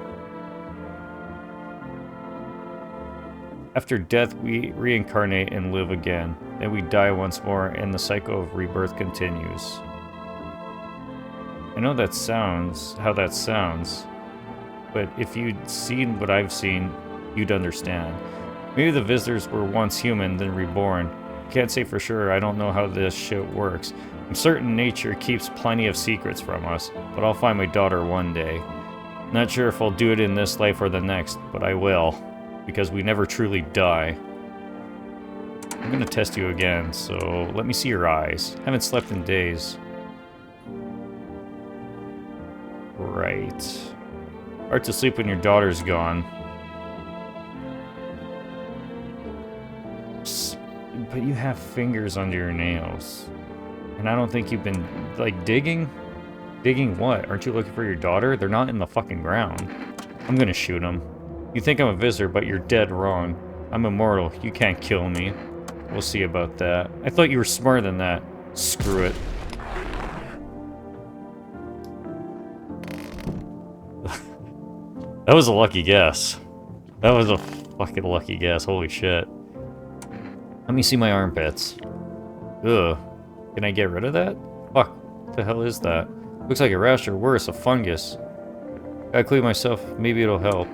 After death, we reincarnate and live again. Then we die once more, and the cycle of rebirth continues. I know that sounds how that sounds, but if you'd seen what I've seen, you'd understand. Maybe the visitors were once human, then reborn. Can't say for sure, I don't know how this shit works. I'm certain nature keeps plenty of secrets from us, but I'll find my daughter one day. Not sure if I'll do it in this life or the next, but I will. Because we never truly die. I'm gonna test you again, so let me see your eyes. Haven't slept in days. Right. Hard to sleep when your daughter's gone. But you have fingers under your nails. And I don't think you've been, like, digging? Digging what? Aren't you looking for your daughter? They're not in the fucking ground. I'm gonna shoot him. You think I'm a visitor, but you're dead wrong. I'm immortal. You can't kill me. We'll see about that. I thought you were smarter than that. Screw it. That was a lucky guess. That was a fucking lucky guess. Holy shit. Let me see my armpits. Ugh. Can I get rid of that? Fuck. What the hell is that? Looks like a rash or worse, a fungus. Gotta clean myself. Maybe it'll help.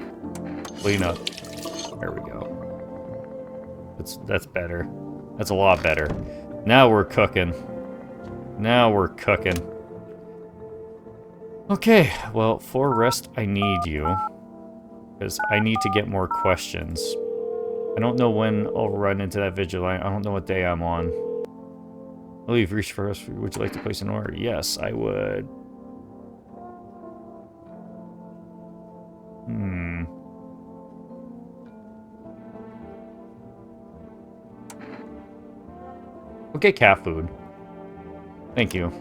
Clean up. There we go. That's better. That's a lot better. Now we're cooking. Now we're cooking. Okay, well, for rest, I need you. Because I need to get more questions. I don't know when I'll run into that vigilante. I don't know what day I'm on. Oh, you've reached for us. Would you like to place an order? Yes, I would. Okay, cat food. Thank you.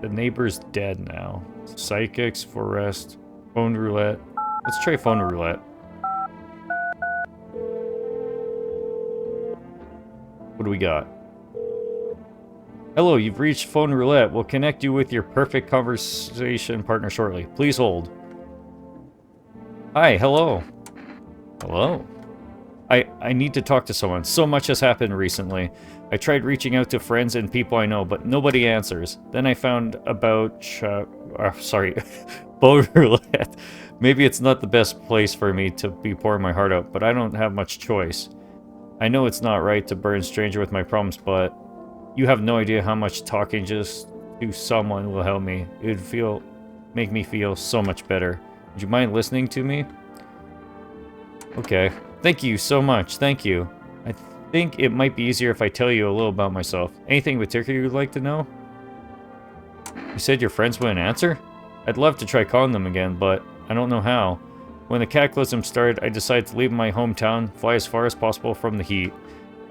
The neighbor's dead now. Psychics for rest. Phone roulette. Let's try phone roulette. What do we got? Hello, you've reached phone roulette. We'll connect you with your perfect conversation partner shortly. Please hold. Hi, hello. Hello. I need to talk to someone. So much has happened recently. I tried reaching out to friends and people I know, but nobody answers. Then I found about... phone roulette. Maybe it's not the best place for me to be pouring my heart out, but I don't have much choice. I know it's not right to burden a stranger with my problems, but you have no idea how much talking just to someone will help me. It would make me feel so much better. Would you mind listening to me? Okay. Thank you so much. Thank you. I think it might be easier if I tell you a little about myself. Anything in particular you'd like to know? You said your friends wouldn't answer? I'd love to try calling them again, but I don't know how. When the cataclysm started, I decided to leave my hometown, fly as far as possible from the heat.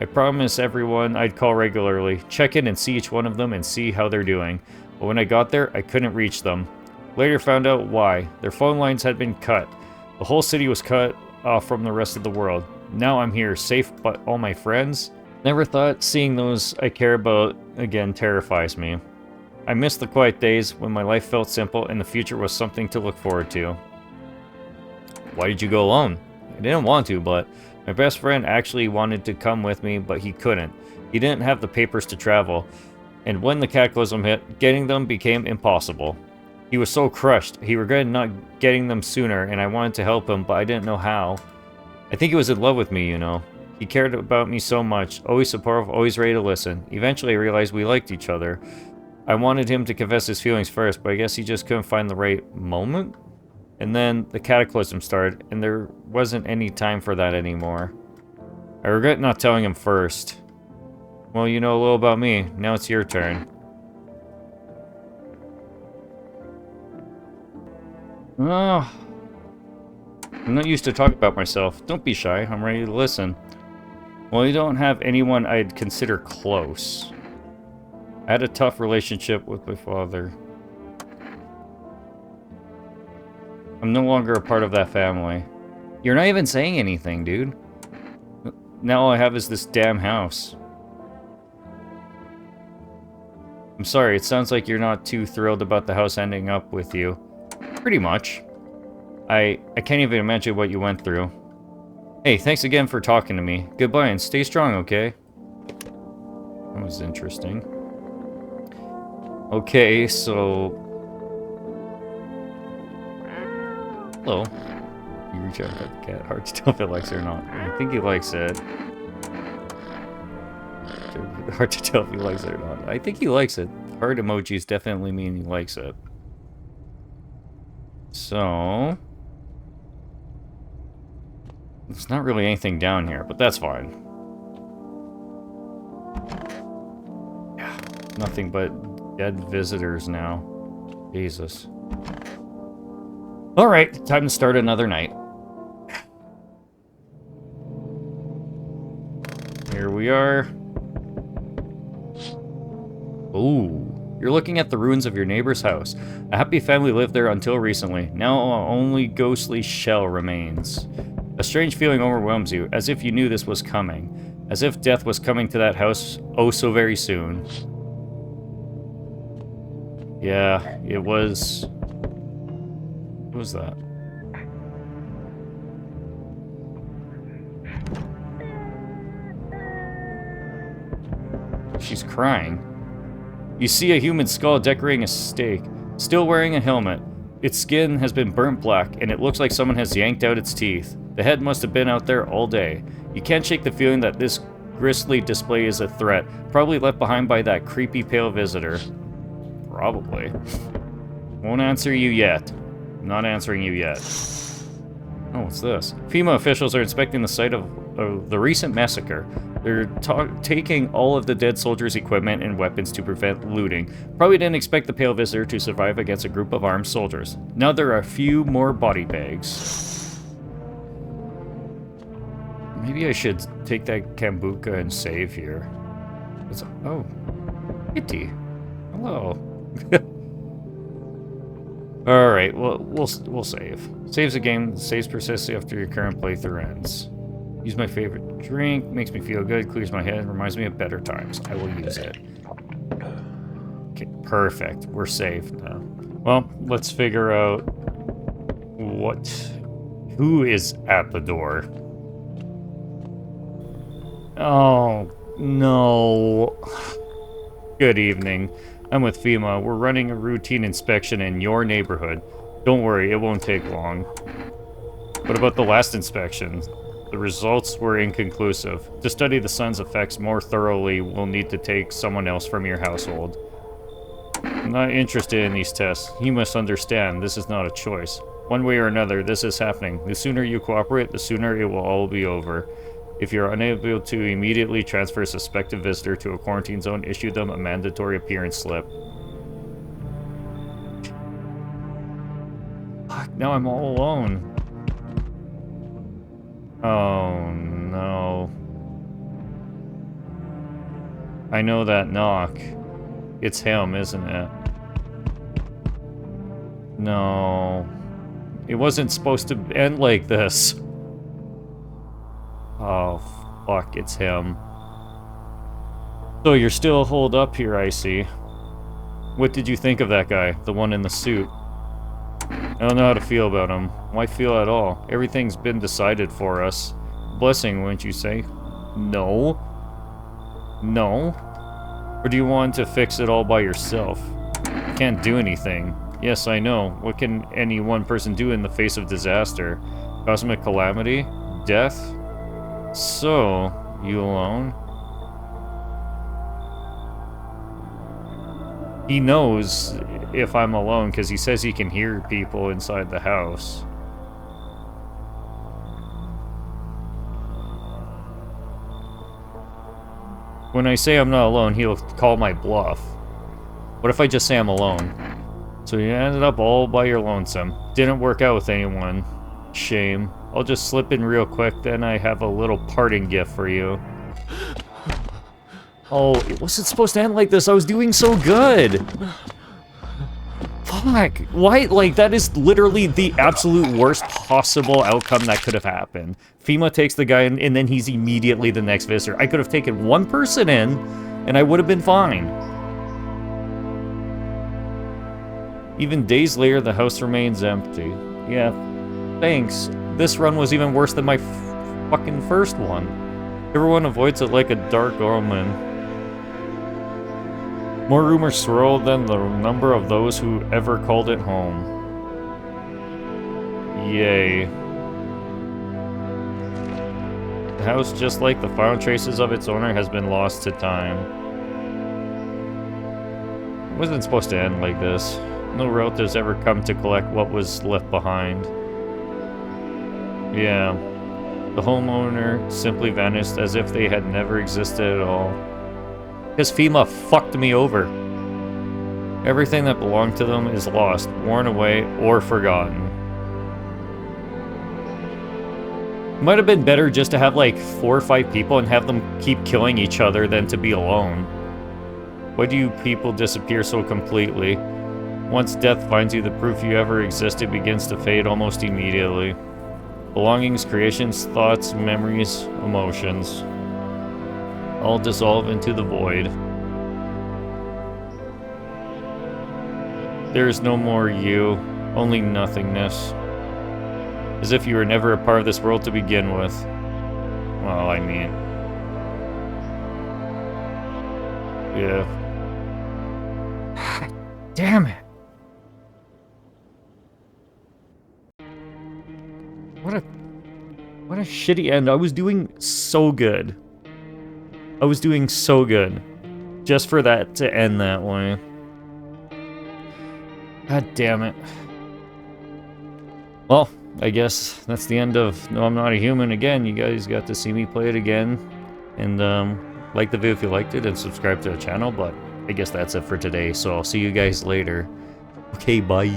I promised everyone I'd call regularly, check in and see each one of them and see how they're doing. But when I got there, I couldn't reach them. Later found out why. Their phone lines had been cut. The whole city was cut off from the rest of the world. Now I'm here, safe but all my friends. Never thought seeing those I care about again terrifies me. I miss the quiet days when my life felt simple and the future was something to look forward to. Why did you go alone? I didn't want to, but my best friend actually wanted to come with me, but he couldn't. He didn't have the papers to travel, and when the cataclysm hit, getting them became impossible. He was so crushed. He regretted not getting them sooner, and I wanted to help him, but I didn't know how. I think he was in love with me, you know. He cared about me so much, always supportive, always ready to listen. Eventually I realized we liked each other. I wanted him to confess his feelings first, but I guess he just couldn't find the right moment? And then the cataclysm started, and there wasn't any time for that anymore. I regret not telling him first. Well, you know a little about me. Now it's your turn. Oh, I'm not used to talking about myself. Don't be shy. I'm ready to listen. Well, you don't have anyone I'd consider close. I had a tough relationship with my father. I'm no longer a part of that family. You're not even saying anything, dude. Now all I have is this damn house. I'm sorry, it sounds like you're not too thrilled about the house ending up with you. Pretty much. I can't even imagine what you went through. Hey, thanks again for talking to me. Goodbye and stay strong, okay? That was interesting. Okay, so... Hello. You reach out and pet the cat. Hard to tell if it likes it or not. I think he likes it. Hard to tell if he likes it or not. I think he likes it. Heart emojis definitely mean he likes it. So... There's not really anything down here, but that's fine. Yeah, nothing but dead visitors now. Jesus. Alright, time to start another night. Here we are. Ooh, you're looking at the ruins of your neighbor's house. A happy family lived there until recently. Now only ghostly shell remains. A strange feeling overwhelms you, as if you knew this was coming. As if death was coming to that house oh so very soon. Yeah, it was... What was that? She's crying. You see a human skull decorating a stake, still wearing a helmet. Its skin has been burnt black, and it looks like someone has yanked out its teeth. The head must have been out there all day. You can't shake the feeling that this grisly display is a threat, probably left behind by that creepy pale visitor. Probably. Won't answer you yet. Not answering you yet. Oh, what's this? FEMA officials are inspecting the site of the recent massacre. They're taking all of the dead soldiers' equipment and weapons to prevent looting. Probably didn't expect the pale visitor to survive against a group of armed soldiers. Now there are a few more body bags. Maybe I should take that Kambuka and save here. Oh, Kitty. Hello. Alright, well, we'll save. Saves a game, saves persists after your current playthrough ends. Use my favorite drink, makes me feel good, clears my head, reminds me of better times. I will use it. Okay, perfect. We're safe now. Well, let's figure out who is at the door. Oh, no. Good evening. I'm with FEMA. We're running a routine inspection in your neighborhood. Don't worry, it won't take long. What about the last inspection? The results were inconclusive. To study the sun's effects more thoroughly, we'll need to take someone else from your household. I'm not interested in these tests. You must understand, this is not a choice. One way or another, this is happening. The sooner you cooperate, the sooner it will all be over. If you're unable to immediately transfer a suspected visitor to a quarantine zone, issue them a mandatory appearance slip. Fuck, now I'm all alone. Oh, no. I know that knock. It's him, isn't it? No. It wasn't supposed to end like this. Oh, fuck, it's him. So you're still holed up here, I see. What did you think of that guy? The one in the suit? I don't know how to feel about him. Why feel at all? Everything's been decided for us. Blessing, wouldn't you say? No. No? Or do you want to fix it all by yourself? You can't do anything. Yes, I know. What can any one person do in the face of disaster? Cosmic calamity? Death? So, you alone? He knows if I'm alone because he says he can hear people inside the house. When I say I'm not alone, he'll call my bluff. What if I just say I'm alone? So you ended up all by your lonesome. Didn't work out with anyone. Shame. I'll just slip in real quick, then I have a little parting gift for you. Oh, it wasn't supposed to end like this. I was doing so good. Fuck. Why? Like, that is literally the absolute worst possible outcome that could have happened. FEMA takes the guy in, and then he's immediately the next visitor. I could have taken one person in, and I would have been fine. Even days later, the house remains empty. Yeah, thanks. This run was even worse than my fucking first one. Everyone avoids it like a dark omen. More rumors swirl than the number of those who ever called it home. Yay. The house, just like the final traces of its owner, has been lost to time. It wasn't supposed to end like this. No relatives ever come to collect what was left behind. Yeah. The homeowner simply vanished as if they had never existed at all. Because FEMA fucked me over. Everything that belonged to them is lost, worn away, or forgotten. Might have been better just to have like 4 or 5 people and have them keep killing each other than to be alone. Why do you people disappear so completely? Once death finds you, the proof you ever existed begins to fade almost immediately. Belongings, creations, thoughts, memories, emotions all dissolve into the void. There is no more you, only nothingness. As if you were never a part of this world to begin with. Well, I mean... yeah. Damn it! What a shitty end. I was doing so good. I was doing so good. Just for that to end that way. God damn it. Well, I guess that's the end of No, I'm Not a Human again. You guys got to see me play it again. And, like the video if you liked it and subscribe to the channel, but I guess that's it for today. So I'll see you guys later. Okay, bye.